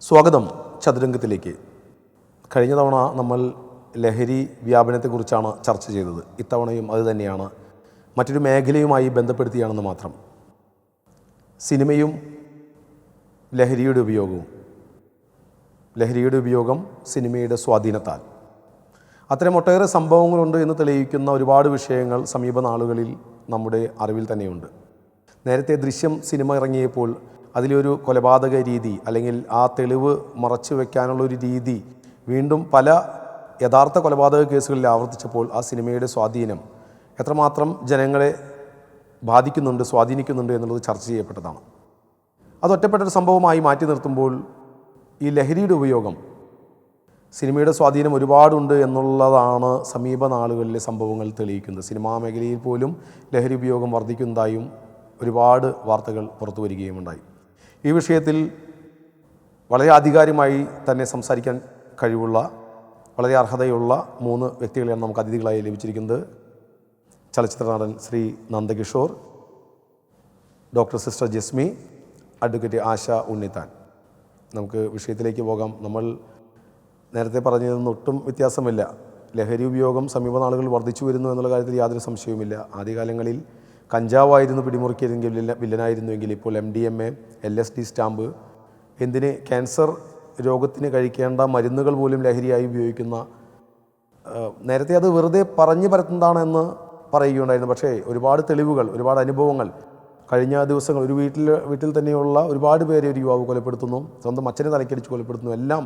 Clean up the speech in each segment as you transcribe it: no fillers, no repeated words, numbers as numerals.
സ്വാഗതം ചതുരംഗത്തിലേക്ക്. കഴിഞ്ഞ തവണ നമ്മൾ ലഹരി വ്യാപനത്തെക്കുറിച്ചാണ് ചർച്ച ചെയ്തത്. ഇത്തവണയും അതുതന്നെയാണ്, മറ്റൊരു മേഖലയുമായി ബന്ധപ്പെടുത്തിയാണെന്ന് മാത്രം. സിനിമയും ലഹരിയുടെ ഉപയോഗം സിനിമയുടെ സ്വാധീനത്താൽ അത്തരം ഒട്ടേറെ സംഭവങ്ങളുണ്ട് എന്ന് തെളിയിക്കുന്ന ഒരുപാട് വിഷയങ്ങൾ സമീപ നാളുകളിൽ നമ്മുടെ അറിവിൽ തന്നെയുണ്ട്. നേരത്തെ ദൃശ്യം സിനിമ ഇറങ്ങിയപ്പോൾ അതിലൊരു കൊലപാതക രീതി അല്ലെങ്കിൽ ആ തെളിവ് മറച്ചു വയ്ക്കാനുള്ളൊരു രീതി വീണ്ടും പല യഥാർത്ഥ കൊലപാതക കേസുകളിൽ ആവർത്തിച്ചപ്പോൾ ആ സിനിമയുടെ സ്വാധീനം എത്രമാത്രം ജനങ്ങളെ സ്വാധീനിക്കുന്നുണ്ട് എന്നുള്ളത് ചർച്ച ചെയ്യപ്പെട്ടതാണ്. അത് ഒറ്റപ്പെട്ടൊരു സംഭവമായി മാറ്റി നിർത്തുമ്പോൾ ഈ ലഹരിയുടെ ഉപയോഗം, സിനിമയുടെ സ്വാധീനം ഒരുപാടുണ്ട് എന്നുള്ളതാണ് സമീപ നാളുകളിലെ സംഭവങ്ങൾ തെളിയിക്കുന്നത്. സിനിമാ മേഖലയിൽ പോലും ലഹരി ഉപയോഗം വർദ്ധിക്കുന്നതായും ഒരുപാട് വാർത്തകൾ പുറത്തു വരികയുമുണ്ടായി. ഈ വിഷയത്തിൽ വളരെ ആധികാരികമായി തന്നെ സംസാരിക്കാൻ കഴിവുള്ള, വളരെ അർഹതയുള്ള 3 വ്യക്തികളെയാണ് നമുക്ക് അതിഥികളായി ലഭിച്ചിരിക്കുന്നത്. ചലച്ചിത്ര നടൻ Shri Nandakishore, doctor sister Jesmi, advocate Asha Unnithan. നമുക്ക് വിഷയത്തിലേക്ക് പോകാം. നമ്മൾ നേരത്തെ പറഞ്ഞതിൽ ഒട്ടും വ്യത്യാസമില്ല. ലഹരി ഉപയോഗം സമീപ നാളുകളിൽ വർദ്ധിച്ചു വരുന്നു എന്നുള്ള കാര്യത്തിൽ യാതൊരു സംശയവുമില്ല. ആദ്യകാലങ്ങളിൽ കഞ്ചാവായിരുന്നു പിടിമുറുക്കിയതെങ്കിൽ വില്ലനായിരുന്നുവെങ്കിൽ ഇപ്പോൾ MDMA, LSD സ്റ്റാമ്പ്, എന്തിന് ക്യാൻസർ രോഗത്തിന് കഴിക്കേണ്ട മരുന്നുകൾ പോലും ലഹരിയായി ഉപയോഗിക്കുന്ന, നേരത്തെ അത് വെറുതെ പറഞ്ഞു പരത്തുന്നതാണെന്ന് പറയുകയുണ്ടായിരുന്നു. പക്ഷേ ഒരുപാട് തെളിവുകൾ, ഒരുപാട് അനുഭവങ്ങൾ, കഴിഞ്ഞ ദിവസങ്ങൾ ഒരു വീട്ടിൽ തന്നെയുള്ള ഒരുപാട് പേരെ ഒരു യുവാവ് കൊലപ്പെടുത്തുന്നു, സ്വന്തം അച്ഛനെ തലക്കടിച്ച് കൊലപ്പെടുത്തുന്നു, എല്ലാം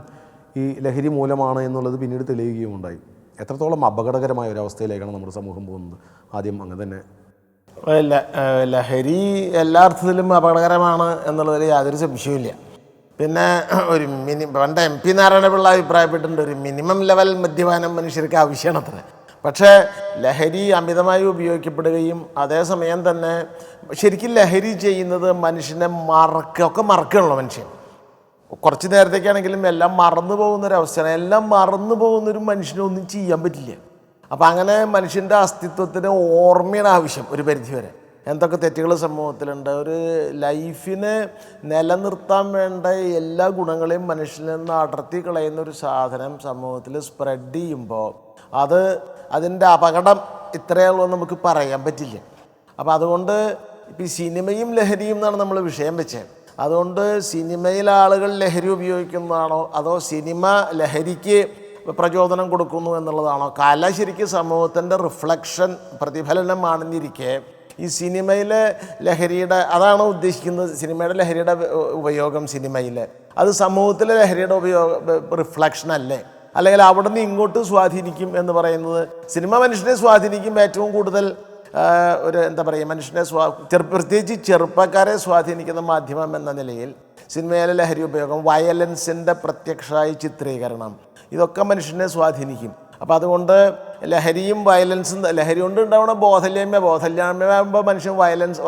ഈ ലഹരി മൂലമാണ് എന്നുള്ളത് പിന്നീട് തെളിയുകയുമുണ്ടായി. എത്രത്തോളം അപകടകരമായ ഒരവസ്ഥയിലേക്കാണ് നമ്മുടെ സമൂഹം പോകുന്നത്? ആദ്യം അങ്ങനെ തന്നെ. ലഹരി എല്ലാ അർത്ഥത്തിലും അപകടകരമാണ് എന്നുള്ളതിൽ യാതൊരു സംശയവുമില്ല. പിന്നെ ഒരു പണ്ട് MP നാരായണപിള്ള അഭിപ്രായപ്പെട്ടിട്ടുണ്ട്, ഒരു മിനിമം ലെവൽ മദ്യപാനം മനുഷ്യർക്ക് ആവശ്യമാണ് അത്ര. പക്ഷേ ലഹരി അമിതമായി ഉപയോഗിക്കപ്പെടുകയും അതേസമയം തന്നെ ശരിക്കും ലഹരി ചെയ്യുന്നത് മനുഷ്യനെ മറക്കുകയാണല്ലോ. മനുഷ്യൻ കുറച്ച് നേരത്തേക്കാണെങ്കിലും എല്ലാം മറന്നു പോകുന്നൊരവസ്ഥയാണ്. എല്ലാം മറന്നു പോകുന്നൊരു മനുഷ്യനൊന്നും ചെയ്യാൻ പറ്റില്ല. അപ്പം അങ്ങനെ മനുഷ്യൻ്റെ അസ്തിത്വത്തിന് ഓർമ്മയുടെ ആവശ്യം ഒരു പരിധിവരെ. എന്തൊക്കെ തെറ്റുകൾ സമൂഹത്തിലുണ്ട്, ഒരു ലൈഫിനെ നിലനിർത്താൻ വേണ്ട എല്ലാ ഗുണങ്ങളെയും മനുഷ്യനിൽ നിന്ന് അടർത്തി കളയുന്ന ഒരു സാധനം സമൂഹത്തിൽ സ്പ്രെഡ് ചെയ്യുമ്പോൾ അതിൻ്റെ അപകടം ഇത്രയുള്ളൂ നമുക്ക് പറയാൻ പറ്റില്ല. അപ്പോൾ അതുകൊണ്ട് ഇപ്പം ഈ സിനിമയും ലഹരിയും എന്നാണ് നമ്മൾ വിഷയം വെച്ചത്. അതുകൊണ്ട് സിനിമയിൽ ആളുകൾ ലഹരി ഉപയോഗിക്കുന്നതാണോ അതോ സിനിമ ലഹരിക്ക് പ്രചോദനം കൊടുക്കുന്നു എന്നുള്ളതാണോ? കല ശരിക്കും സമൂഹത്തിൻ്റെ റിഫ്ലക്ഷൻ, പ്രതിഫലനമാണെന്നിരിക്കെ ഈ സിനിമയിലെ ലഹരിയുടെ, അതാണ് ഉദ്ദേശിക്കുന്നത്, സിനിമയുടെ ലഹരിയുടെ ഉപയോഗം സിനിമയിൽ അത് സമൂഹത്തിലെ ലഹരിയുടെ റിഫ്ലക്ഷൻ അല്ലേ? അല്ലെങ്കിൽ അവിടെ നിന്ന് ഇങ്ങോട്ട് സ്വാധീനിക്കും എന്ന് പറയുന്നത്, സിനിമ മനുഷ്യനെ സ്വാധീനിക്കും ഏറ്റവും കൂടുതൽ. മനുഷ്യനെ പ്രത്യേകിച്ച് ചെറുപ്പക്കാരെ സ്വാധീനിക്കുന്ന മാധ്യമം എന്ന നിലയിൽ സിനിമയിലെ ലഹരി ഉപയോഗം, വയലൻസിൻ്റെ പ്രത്യക്ഷമായ ചിത്രീകരണം, ഇതൊക്കെ മനുഷ്യനെ സ്വാധീനിക്കും. അപ്പം അതുകൊണ്ട് ലഹരിയും വയലൻസും, ലഹരി കൊണ്ട് ഉണ്ടാവുന്ന ബോധല്യായ്മയാകുമ്പോൾ മനുഷ്യൻ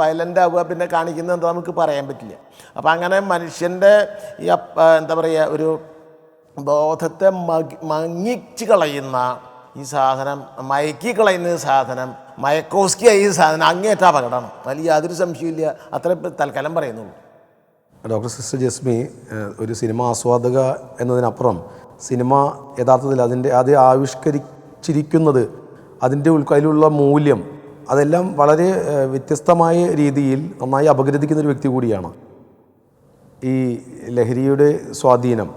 വയലൻ്റ് ആവുക, പിന്നെ കാണിക്കുന്നത് എന്താ നമുക്ക് പറയാൻ പറ്റില്ല. അപ്പം അങ്ങനെ മനുഷ്യൻ്റെ ഈ ഒരു ബോധത്തെ മങ്ങിച്ച് കളയുന്ന ഈ സാധനം, മയക്കി കളയുന്ന സാധനം, മയക്കോസ്കിയായ ഈ സാധനം അങ്ങേറ്റ അപകടമാണ്. അതിൽ യാതൊരു സംശയമില്ല. അത്ര തൽക്കാലം പറയുന്നുള്ളൂ. ഡോക്ടർ സിസ്റ്റർ ജസ്മി, ഒരു സിനിമ ആസ്വാദക എന്നതിനപ്പുറം സിനിമ യഥാർത്ഥത്തിൽ അത് ആവിഷ്കരിച്ചിരിക്കുന്നത്, അതിൻ്റെ അതിലുള്ള മൂല്യം, അതെല്ലാം വളരെ വ്യത്യസ്തമായ രീതിയിൽ നന്നായി അപഗ്രഥിക്കുന്നൊരു വ്യക്തി കൂടിയാണ്. ഈ ലഹരിയുടെ സ്വാധീനം,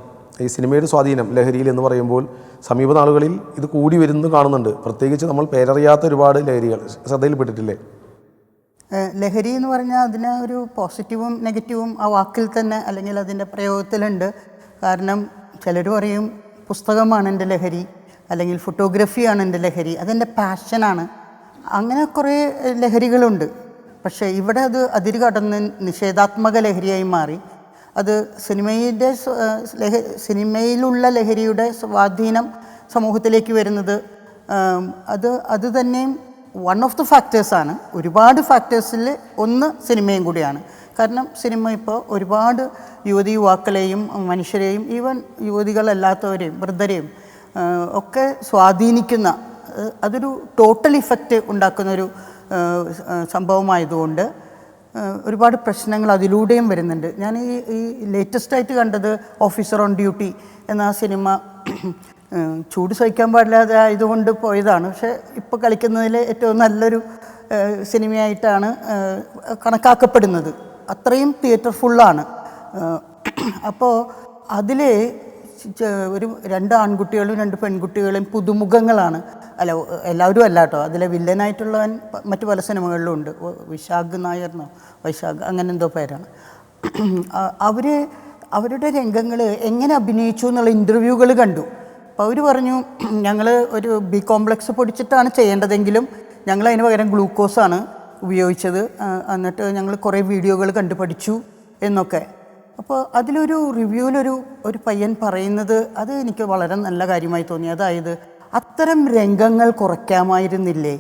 ഈ സിനിമയുടെ സ്വാധീനം ലഹരിയിൽ എന്ന് പറയുമ്പോൾ സമീപ നാളുകളിൽ ഇത് കൂടി വരുന്നത് കാണുന്നുണ്ട്. പ്രത്യേകിച്ച് നമ്മൾ പേരറിയാത്ത ഒരുപാട് ലഹരികൾ ശ്രദ്ധയിൽപ്പെട്ടിട്ടില്ലേ? ലഹരി എന്ന് പറഞ്ഞാൽ അതിന് ഒരു പോസിറ്റീവും നെഗറ്റീവും ആ വാക്കിൽ തന്നെ അല്ലെങ്കിൽ അതിൻ്റെ പ്രയോഗത്തിലുണ്ട്. കാരണം ചിലർ പറയും പുസ്തകമാണ് എൻ്റെ ലഹരി, അല്ലെങ്കിൽ ഫോട്ടോഗ്രാഫിയാണ് എൻ്റെ ലഹരി, അതെൻ്റെ പാഷനാണ്. അങ്ങനെ കുറേ ലഹരികളുണ്ട്. പക്ഷേ ഇവിടെ അത് അതിര് കടന്ന് നിഷേധാത്മക ലഹരിയായി മാറി. അത് സിനിമയിലുള്ള ലഹരിയുടെ സ്വാധീനം സമൂഹത്തിലേക്ക് വരുന്നത് അത് തന്നെയും വൺ ഓഫ് ദ ഫാക്ടേഴ്സാണ്. ഒരുപാട് ഫാക്ടേഴ്സിൽ ഒന്ന് സിനിമയും കൂടിയാണ്. കാരണം സിനിമ ഇപ്പോൾ ഒരുപാട് യുവാക്കളെയും മനുഷ്യരെയും, ഈവൻ യുവതികളല്ലാത്തവരെയും വൃദ്ധരെയും ഒക്കെ സ്വാധീനിക്കുന്ന, അതൊരു ടോട്ടൽ ഇഫക്റ്റ് ഉണ്ടാക്കുന്നൊരു സംഭവമായതുകൊണ്ട് ഒരുപാട് പ്രശ്നങ്ങൾ അതിലൂടെയും വരുന്നുണ്ട്. ഞാൻ ഈ ലേറ്റസ്റ്റായിട്ട് കണ്ടത് ഓഫീസർ ഓൺ ഡ്യൂട്ടി എന്ന ആ സിനിമ ചൂട് സഹിക്കാൻ പാടില്ലാതെ ആയതുകൊണ്ട് പോയതാണ്. പക്ഷേ ഇപ്പോൾ കളിക്കുന്നതിൽ ഏറ്റവും നല്ലൊരു സിനിമയായിട്ടാണ് കണക്കാക്കപ്പെടുന്നത്. അത്രയും തിയേറ്റർ ഫുള്ളാണ്. അപ്പോൾ അതിൽ ഒരു 2 ആൺകുട്ടികളും 2 പെൺകുട്ടികളും പുതുമുഖങ്ങളാണ്. അല്ല, എല്ലാവരും അല്ല കേട്ടോ. അതിലെ വില്ലനായിട്ടുള്ളവൻ മറ്റു പല സിനിമകളിലും ഉണ്ട്. വിശാഖ് നായർന്നോ വൈശാഖ് അങ്ങനെ എന്തോ പേരാണ്. അവരുടെ രംഗങ്ങൾ എങ്ങനെ അഭിനയിച്ചു എന്നുള്ള ഇൻ്റർവ്യൂകൾ കണ്ടു. അപ്പോൾ അവർ പറഞ്ഞു, ഞങ്ങൾ ഒരു ബി കോംപ്ലക്സ് പൊടിച്ചിട്ടാണ് ചെയ്യേണ്ടതെങ്കിലും ഞങ്ങൾ അതിന് പകരം ഗ്ലൂക്കോസാണ് ഉപയോഗിച്ചത്. എന്നിട്ട് ഞങ്ങൾ കുറേ വീഡിയോകൾ കണ്ടു പഠിച്ചു എന്നൊക്കെ. അപ്പോൾ അതിലൊരു റിവ്യൂവിലൊരു പയ്യൻ പറയുന്നത് അത് എനിക്ക് വളരെ നല്ല കാര്യമായി തോന്നി. അതായത് അത്തരം രംഗങ്ങൾ കുറയ്ക്കാമായിരുന്നില്ലേ?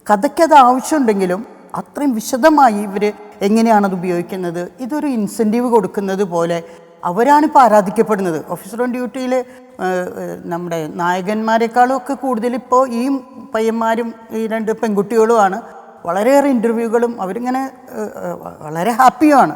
കഥയ്ക്കത് ആവശ്യമുണ്ടെങ്കിലും അത്രയും വിശദമായി ഇവർ എങ്ങനെയാണത് ഉപയോഗിക്കുന്നത്. ഇതൊരു ഇൻസെൻറ്റീവ് കൊടുക്കുന്നത് പോലെ അവരാണിപ്പോൾ ആരാധിക്കപ്പെടുന്നത്. ഓഫീസർ ഓൺ ഡ്യൂട്ടിയിൽ നമ്മുടെ നായകന്മാരെക്കാളും ഒക്കെ കൂടുതൽ ഇപ്പോൾ ഈ പയ്യന്മാരും ഈ 2 പെൺകുട്ടികളുമാണ്. വളരെയേറെ ഇൻ്റർവ്യൂകളും അവരിങ്ങനെ വളരെ ഹാപ്പിയുമാണ്.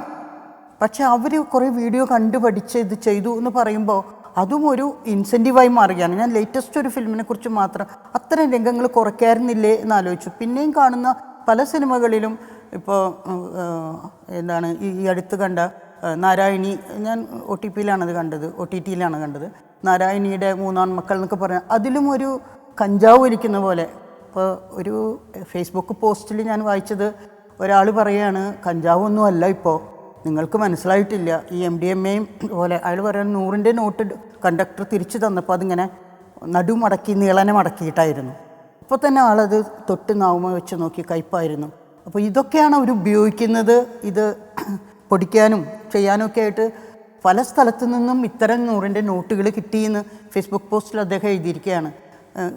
പക്ഷെ അവർ കുറേ വീഡിയോ കണ്ടു പഠിച്ച് ഇത് ചെയ്തു എന്ന് പറയുമ്പോൾ അതും ഒരു ഇൻസെൻറ്റീവായി മാറുകയാണ്. ഞാൻ ലേറ്റസ്റ്റ് ഒരു ഫിലിമിനെ കുറിച്ച് മാത്രം അത്തരം രംഗങ്ങൾ കുറയ്ക്കാറുന്നില്ലേ എന്ന് ആലോചിച്ചു. പിന്നെയും കാണുന്ന പല സിനിമകളിലും ഇപ്പോൾ എന്താണ് ഈ അടുത്ത് കണ്ട നാരായണി, ഞാൻ OTTയിലാണ് കണ്ടത്. നാരായണിയുടെ 3 ആൺമക്കൾ എന്നൊക്കെ പറഞ്ഞാൽ അതിലും ഒരു കഞ്ചാവ് വലിക്കുന്ന പോലെ. ഇപ്പോൾ ഒരു ഫേസ്ബുക്ക് പോസ്റ്റിൽ ഞാൻ വായിച്ചത് ഒരാൾ പറയുകയാണ്, കഞ്ചാവൊന്നും അല്ല ഇപ്പോൾ, നിങ്ങൾക്ക് മനസ്സിലായിട്ടില്ല, ഈ MDMAയും പോലെ. അയാൾ പറയാൻ 100ൻ്റെ നോട്ട് കണ്ടക്ടർ തിരിച്ചു തന്നപ്പോൾ അതിങ്ങനെ നീളനെ മടക്കിയിട്ടായിരുന്നു. അപ്പോൾ തന്നെ ആളത് തൊട്ട് നാവുമ വെച്ച് നോക്കി കയ്പായിരുന്നു. അപ്പോൾ ഇതൊക്കെയാണ് അവർ ഉപയോഗിക്കുന്നത്. ഇത് പൊടിക്കാനും ചെയ്യാനും ഒക്കെ ആയിട്ട് പല സ്ഥലത്തു നിന്നും ഇത്തരം 100ൻ്റെ നോട്ടുകൾ കിട്ടിയെന്ന് ഫേസ്ബുക്ക് പോസ്റ്റിൽ അദ്ദേഹം എഴുതിയിരിക്കുകയാണ്.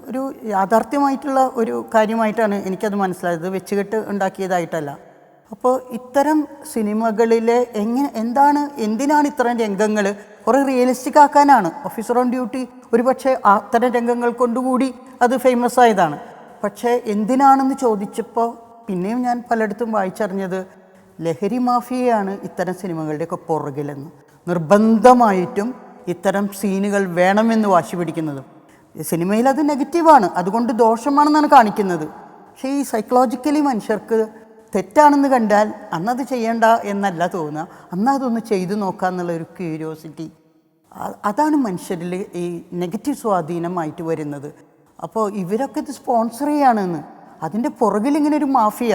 ഒരു യാഥാർത്ഥ്യമായിട്ടുള്ള ഒരു കാര്യമായിട്ടാണ് എനിക്കത് മനസ്സിലായത്, വെച്ചുകെട്ട് ഉണ്ടാക്കിയതായിട്ടല്ല. അപ്പോൾ ഇത്തരം സിനിമകളിലെ എന്തിനാണ് ഇത്തരം രംഗങ്ങൾ കുറേ റിയലിസ്റ്റിക് ആക്കാനാണ്. ഓഫീസർ ഓൺ ഡ്യൂട്ടി ഒരുപക്ഷെ അത്തരം രംഗങ്ങൾ കൊണ്ടുകൂടി അത് ഫേമസ് ആയതാണ്. പക്ഷേ എന്തിനാണെന്ന് ചോദിച്ചപ്പോൾ പിന്നെയും ഞാൻ പലയിടത്തും വായിച്ചറിഞ്ഞത് ലഹരി മാഫിയയാണ് ഇത്തരം സിനിമകളുടെയൊക്കെ പുറകിലെന്ന്. നിർബന്ധമായിട്ടും ഇത്തരം സീനുകൾ വേണമെന്ന് വാശി പിടിക്കുന്നതും. സിനിമയിൽ അത് നെഗറ്റീവാണ്, അതുകൊണ്ട് ദോഷമാണെന്നാണ് കാണിക്കുന്നത്. പക്ഷേ ഈ സൈക്കോളജിക്കലി മനുഷ്യർക്ക് തെറ്റാണെന്ന് കണ്ടാൽ അന്നത് ചെയ്യേണ്ട എന്നല്ല തോന്നുക, അതൊന്ന് ചെയ്തു നോക്കുക എന്നുള്ളൊരു ക്യൂരിയോസിറ്റി, അതാണ് മനുഷ്യരിൽ ഈ നെഗറ്റീവ് സ്വാധീനമായിട്ട് വരുന്നത്. അപ്പോൾ ഇവരൊക്കെ ഇത് സ്പോൺസർ ചെയ്യാണെന്ന്, അതിൻ്റെ പുറകിൽ ഇങ്ങനെ ഒരു മാഫിയ,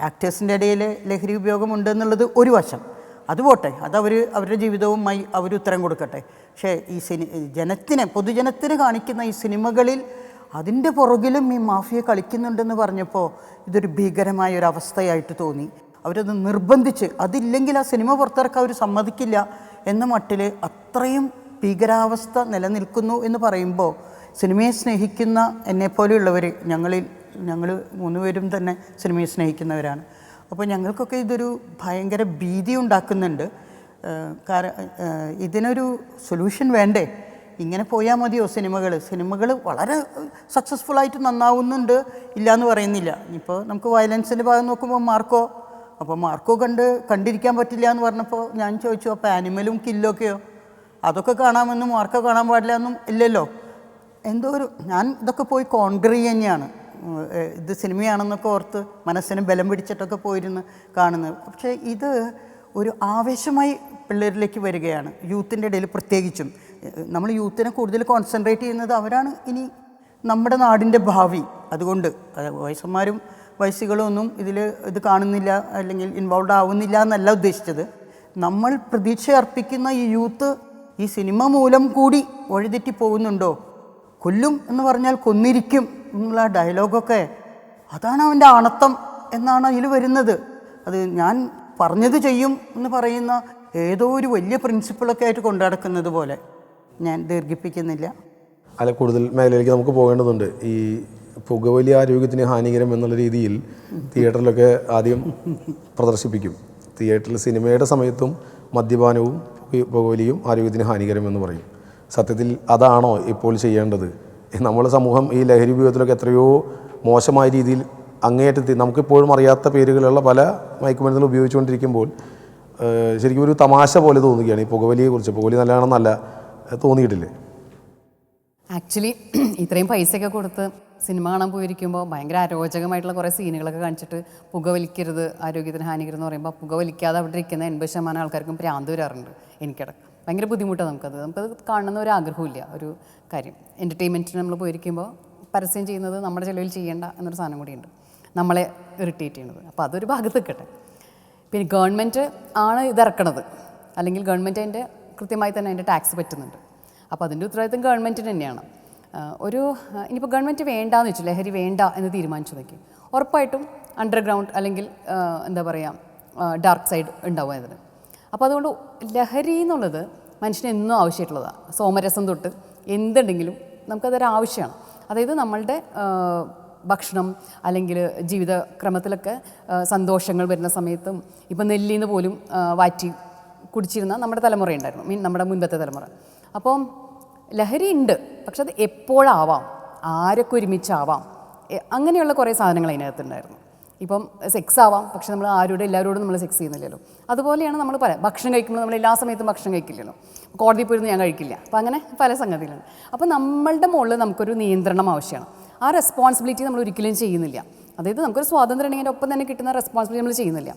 ആക്ടേഴ്സിൻ്റെ ഇടയിൽ ലഹരി ഉപയോഗമുണ്ട് എന്നുള്ളത് ഒരു വശം, അത് പോട്ടെ, അവരുടെ ജീവിതവുമായി അവർ ഉത്തരം കൊടുക്കട്ടെ. പക്ഷേ ഈ പൊതുജനത്തിന് കാണിക്കുന്ന ഈ സിനിമകളിൽ അതിൻ്റെ പുറകിലും ഈ മാഫിയ കളിക്കുന്നുണ്ടെന്ന് പറഞ്ഞപ്പോൾ ഇതൊരു ഭീകരമായ ഒരു അവസ്ഥയായിട്ട് തോന്നി. അവരത് നിർബന്ധിച്ച്, അതില്ലെങ്കിൽ ആ സിനിമ പുറത്തിറക്കാൻ അവർ സമ്മതിക്കില്ല എന്ന മട്ടിൽ അത്രയും ഭീകരാവസ്ഥ നിലനിൽക്കുന്നു എന്ന് പറയുമ്പോൾ സിനിമയെ സ്നേഹിക്കുന്ന എന്നെപ്പോലെയുള്ളവർ, ഞങ്ങൾ 3 പേരും തന്നെ സിനിമയെ സ്നേഹിക്കുന്നവരാണ്. അപ്പോൾ ഞങ്ങൾക്കൊക്കെ ഇതൊരു ഭയങ്കര ഭീതി ഉണ്ടാക്കുന്നുണ്ട്. ഇതിനൊരു സൊല്യൂഷൻ വേണ്ടേ? ഇങ്ങനെ പോയാൽ മതിയോ? സിനിമകൾ വളരെ സക്സസ്ഫുള്ളായിട്ട് നന്നാവുന്നുണ്ട്, ഇല്ലയെന്ന് പറയുന്നില്ല. ഇപ്പോൾ നമുക്ക് വയലൻസിൻ്റെ ഭാഗം നോക്കുമ്പോൾ മാർക്കോ കണ്ടിരിക്കാൻ പറ്റില്ല എന്ന് പറഞ്ഞപ്പോൾ ഞാൻ ചോദിച്ചു, അപ്പോൾ ആനിമലും കില്ലൊക്കെയോ? അതൊക്കെ കാണാമെന്നും മാർക്കോ കാണാൻ പാടില്ല എന്നും ഇല്ലല്ലോ. ഞാൻ ഇതൊക്കെ പോയി കോൺഗ്രർ തന്നെയാണ്, ഇത് സിനിമയാണെന്നൊക്കെ ഓർത്ത് മനസ്സിന് ബലം പിടിച്ചിട്ടൊക്കെ പോയിരുന്ന് കാണുന്നത്. പക്ഷേ ഇത് ഒരു ആവേശമായി പിള്ളേരിലേക്ക് വരികയാണ്, യൂത്തിൻ്റെ ഇടയിൽ പ്രത്യേകിച്ചും. നമ്മൾ യൂത്തിനെ കൂടുതൽ കോൺസെൻട്രേറ്റ് ചെയ്യുന്നത് അവരാണ് ഇനി നമ്മുടെ നാടിൻ്റെ ഭാവി. അതുകൊണ്ട് വയസ്സന്മാരും വയസ്സുകളും ഒന്നും ഇത് കാണുന്നില്ല അല്ലെങ്കിൽ ഇൻവോൾവ് ആവുന്നില്ല എന്നല്ല ഉദ്ദേശിച്ചത്. നമ്മൾ പ്രതീക്ഷ അർപ്പിക്കുന്ന ഈ യൂത്ത് ഈ സിനിമ മൂലം കൂടി വഴിതെറ്റി പോകുന്നുണ്ടോ? കൊല്ലും എന്ന് പറഞ്ഞാൽ കൊന്നിരിക്കും എന്നുള്ള ഡയലോഗൊക്കെ, അതാണ് അവൻ്റെ ആണത്തം എന്നാണ് അതിൽ വരുന്നത്. അത് ഞാൻ പറഞ്ഞത് ചെയ്യും എന്ന് പറയുന്ന ഏതോ ഒരു വലിയ പ്രിൻസിപ്പിളൊക്കെ ആയിട്ട് കൊണ്ടു നടക്കുന്നത് പോലെ. ഞാൻ ദീർഘിപ്പിക്കുന്നില്ല. അല്ല, കൂടുതൽ മേഖലയിലേക്ക് നമുക്ക് പോകേണ്ടതുണ്ട്. ഈ പുകവലി ആരോഗ്യത്തിന് ഹാനികരം എന്നുള്ള രീതിയിൽ തിയേറ്ററിലൊക്കെ ആദ്യം പ്രദർശിപ്പിക്കും. തിയേറ്ററിൽ സിനിമയുടെ സമയത്തും മദ്യപാനവും പുകവലിയും ആരോഗ്യത്തിന് ഹാനികരം എന്ന് പറയും. സത്യത്തിൽ അതാണോ ഇപ്പോൾ ചെയ്യേണ്ടത്? നമ്മുടെ സമൂഹം ഈ ലഹരി ഉപയോഗത്തിലൊക്കെ എത്രയോ മോശമായ രീതിയിൽ അങ്ങേയറ്റത്തിൽ നമുക്കിപ്പോഴും അറിയാത്ത പേരുകളുള്ള പല മയക്കുമരുന്നുകൾ ഉപയോഗിച്ചുകൊണ്ടിരിക്കുമ്പോൾ ശരിക്കും ഒരു തമാശ പോലെ തോന്നുകയാണ് ഈ പുകവലിയെക്കുറിച്ച്. പുകവലി നല്ലതാണെന്നല്ല തോന്നിയിട്ടില്ലേ? ആക്ച്വലി ഇത്രയും പൈസയൊക്കെ കൊടുത്ത് സിനിമ കാണാൻ പോയിരിക്കുമ്പോൾ ഭയങ്കര അരോചകമായിട്ടുള്ള കുറേ സീനുകളൊക്കെ കാണിച്ചിട്ട് പുകവലിക്കരുത്, ആരോഗ്യത്തിന് ഹാനികരം എന്ന് പറയുമ്പോൾ പുകവലിക്കാതെ അവിടെ ഇരിക്കുന്ന 80% ആൾക്കാർക്കും ഭ്രാന്ത് വരാറുണ്ട്. എനിക്കടക്കം ഭയങ്കര ബുദ്ധിമുട്ടാണ് നമുക്കത് കാണുന്ന ഒരു ആഗ്രഹമില്ല. ഒരു കാര്യം എൻ്റർടൈൻമെൻറ്റിന് നമ്മൾ പോയിരിക്കുമ്പോൾ പരസ്യം ചെയ്യുന്നത് നമ്മുടെ ചിലവിൽ ചെയ്യേണ്ട എന്നൊരു സാധനം കൂടിയുണ്ട്, നമ്മളെ ഇറിറ്റേറ്റ് ചെയ്യുന്നത്. അപ്പോൾ അതൊരു ഭാഗത്ത് നിൽക്കട്ടെ. പിന്നെ ഗവൺമെൻറ് ആണ് ഇതിറക്കണത്, അല്ലെങ്കിൽ ഗവൺമെൻറ് അതിൻ്റെ കൃത്യമായി തന്നെ അതിൻ്റെ ടാക്സ് പറ്റുന്നുണ്ട്. അപ്പോൾ അതിൻ്റെ ഉത്തരവാദിത്വം ഗവൺമെൻറ്റിന് തന്നെയാണ്. ഇനിയിപ്പോൾ ഗവൺമെൻറ് വേണ്ടാന്ന് വെച്ചു, ലഹരി വേണ്ട എന്ന് തീരുമാനിച്ചു നോക്കി, ഉറപ്പായിട്ടും അണ്ടർഗ്രൗണ്ട് അല്ലെങ്കിൽ എന്താ പറയുക ഡാർക്ക് സൈഡ് ഉണ്ടാവും അതിന്. അപ്പോൾ അതുകൊണ്ട് ലഹരി എന്നുള്ളത് മനുഷ്യന് എന്നും ആവശ്യമായിട്ടുള്ളതാണ്. സോമരസം തൊട്ട് എന്തുണ്ടെങ്കിലും നമുക്കതൊരു ആവശ്യമാണ്. അതായത് നമ്മളുടെ ഭക്ഷണം അല്ലെങ്കിൽ ജീവിതക്രമത്തിലൊക്കെ സന്തോഷങ്ങൾ വരുന്ന സമയത്തും ഇപ്പം നെല്ലിന്ന് പോലും വാറ്റി കുടിച്ചിരുന്ന നമ്മുടെ തലമുറ ഉണ്ടായിരുന്നു, നമ്മുടെ മുൻപത്തെ തലമുറ. അപ്പം ലഹരി ഉണ്ട്, പക്ഷെ അത് എപ്പോഴാവാം, ആരൊക്കെ ഒരുമിച്ചാവാം, അങ്ങനെയുള്ള കുറേ സാധനങ്ങൾ അതിനകത്തുണ്ടായിരുന്നു. ഇപ്പം സെക്സ് ആവാം, പക്ഷെ നമ്മൾ എല്ലാവരോടും നമ്മൾ സെക്സ് ചെയ്യുന്നില്ലല്ലോ. അതുപോലെയാണ് നമ്മൾ ഭക്ഷണം കഴിക്കുമ്പോൾ നമ്മൾ എല്ലാ സമയത്തും ഭക്ഷണം കഴിക്കില്ലല്ലോ. കോടതി പോയിരുന്നു ഞാൻ കഴിക്കില്ല. അപ്പം അങ്ങനെ പല സംഗതികളുണ്ട്. അപ്പോൾ നമ്മളുടെ മുകളിൽ നമുക്കൊരു നിയന്ത്രണം ആവശ്യമാണ്. ആ റെസ്പോൺസിബിലിറ്റി നമ്മൾ ഒരിക്കലും ചെയ്യുന്നില്ല. അതായത് നമുക്കൊരു സ്വാതന്ത്ര്യം ഉണ്ടെങ്കിൽ ഒപ്പം തന്നെ കിട്ടുന്ന റെസ്പോൺസിബിലിറ്റി നമ്മൾ ചെയ്യുന്നില്ല.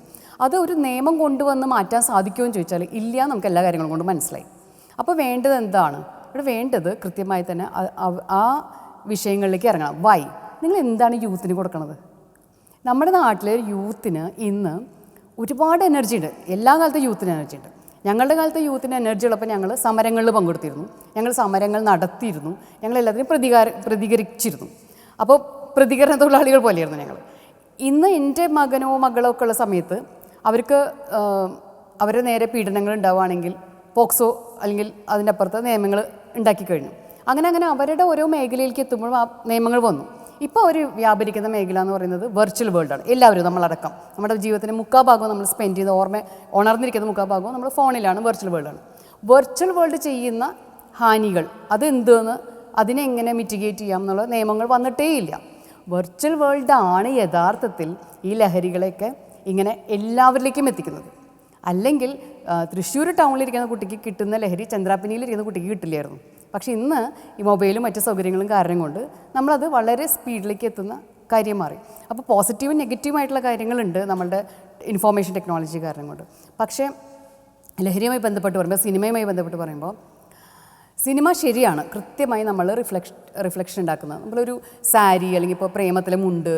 അത് ഒരു നിയമം കൊണ്ടുവന്ന് മാറ്റാൻ സാധിക്കുമോ എന്ന് ചോദിച്ചാൽ ഇല്ല, നമുക്ക് എല്ലാ കാര്യങ്ങളും കൊണ്ട് മനസ്സിലായി. അപ്പോൾ വേണ്ടത് എന്താണ്? ഇവിടെ വേണ്ടത് കൃത്യമായി തന്നെ ആ വിഷയങ്ങളിലേക്ക് ഇറങ്ങണം. വൈ നിങ്ങൾ എന്താണ് യൂത്തിന് കൊടുക്കണത്? നമ്മുടെ നാട്ടിലെ യൂത്തിന് ഇന്ന് ഒരുപാട് എനർജി ഉണ്ട്. എല്ലാ കാലത്തും യൂത്തിന് എനർജി ഉണ്ട്. ഞങ്ങളുടെ കാലത്ത് യൂത്തിന് എനർജി ഉള്ളപ്പോൾ ഞങ്ങൾ സമരങ്ങളിൽ പങ്കെടുത്തിരുന്നു, ഞങ്ങൾ സമരങ്ങൾ നടത്തിയിരുന്നു, ഞങ്ങൾ എല്ലാത്തിനും പ്രതികരിച്ചിരുന്നു. അപ്പോൾ പ്രതികരണ തൊഴിലാളികൾ പോലെയായിരുന്നു ഞങ്ങൾ. ഇന്ന് എൻ്റെ മകനോ മകളോ ഒക്കെ ഉള്ള സമയത്ത് അവർക്ക് അവരുടെ നേരെ പീഡനങ്ങൾ ഉണ്ടാവുകയാണെങ്കിൽ പോക്സോ അല്ലെങ്കിൽ അതിൻ്റെ അപ്പുറത്ത് നിയമങ്ങൾ ഉണ്ടാക്കി കഴിഞ്ഞു. അങ്ങനെ അവരുടെ ഓരോ മേഖലയിലേക്ക് എത്തുമ്പോഴും ആ നിയമങ്ങൾ വന്നു. ഇപ്പോൾ അവർ വ്യാപരിക്കുന്ന മേഖല എന്ന് പറയുന്നത് വെർച്വൽ വേൾഡാണ്. എല്ലാവരും നമ്മളടക്കം നമ്മുടെ ജീവിതത്തിൻ്റെ മുക്കാൽ ഭാഗവും നമ്മൾ സ്പെൻഡ് ചെയ്ത് ഉണർന്നിരിക്കുന്ന മുക്കാൽ ഭാഗവും നമ്മൾ ഫോണിലാണ്, വെർച്വൽ വേൾഡാണ്. വെർച്വൽ വേൾഡ് ചെയ്യുന്ന ഹാനികൾ അതെന്തെന്ന്, അതിനെ എങ്ങനെ മിറ്റിഗേറ്റ് ചെയ്യാം എന്നുള്ള നിയമങ്ങൾ വന്നിട്ടേയില്ല. വെർച്വൽ വേൾഡാണ് യഥാർത്ഥത്തിൽ ഈ ലഹരികളെയൊക്കെ ഇങ്ങനെ എല്ലാവരിലേക്കും എത്തിക്കുന്നത്. അല്ലെങ്കിൽ തൃശ്ശൂർ ടൗണിലിരിക്കുന്ന കുട്ടിക്ക് കിട്ടുന്ന ലഹരി ചന്ദ്രാപ്പിനിയിലിരിക്കുന്ന കുട്ടിക്ക് കിട്ടില്ലായിരുന്നു. പക്ഷേ ഇന്ന് ഈ മൊബൈലും മറ്റ് സൗകര്യങ്ങളും കാരണം കൊണ്ട് നമ്മളത് വളരെ സ്പീഡിലേക്ക് എത്തുന്ന കാര്യം മാറി. അപ്പോൾ പോസിറ്റീവും നെഗറ്റീവുമായിട്ടുള്ള കാര്യങ്ങളുണ്ട് നമ്മളുടെ ഇൻഫോർമേഷൻ ടെക്നോളജി കാരണം കൊണ്ട്. പക്ഷേ ലഹരിയുമായി ബന്ധപ്പെട്ട് പറയുമ്പോൾ, സിനിമയുമായി ബന്ധപ്പെട്ട് പറയുമ്പോൾ, സിനിമ ശരിയാണ്, കൃത്യമായി നമ്മൾ റിഫ്ലക്ഷൻ ഉണ്ടാക്കുന്നത്. നമ്മളൊരു സാരി അല്ലെങ്കിൽ ഇപ്പോൾ പ്രേമത്തിലെ മുണ്ട്,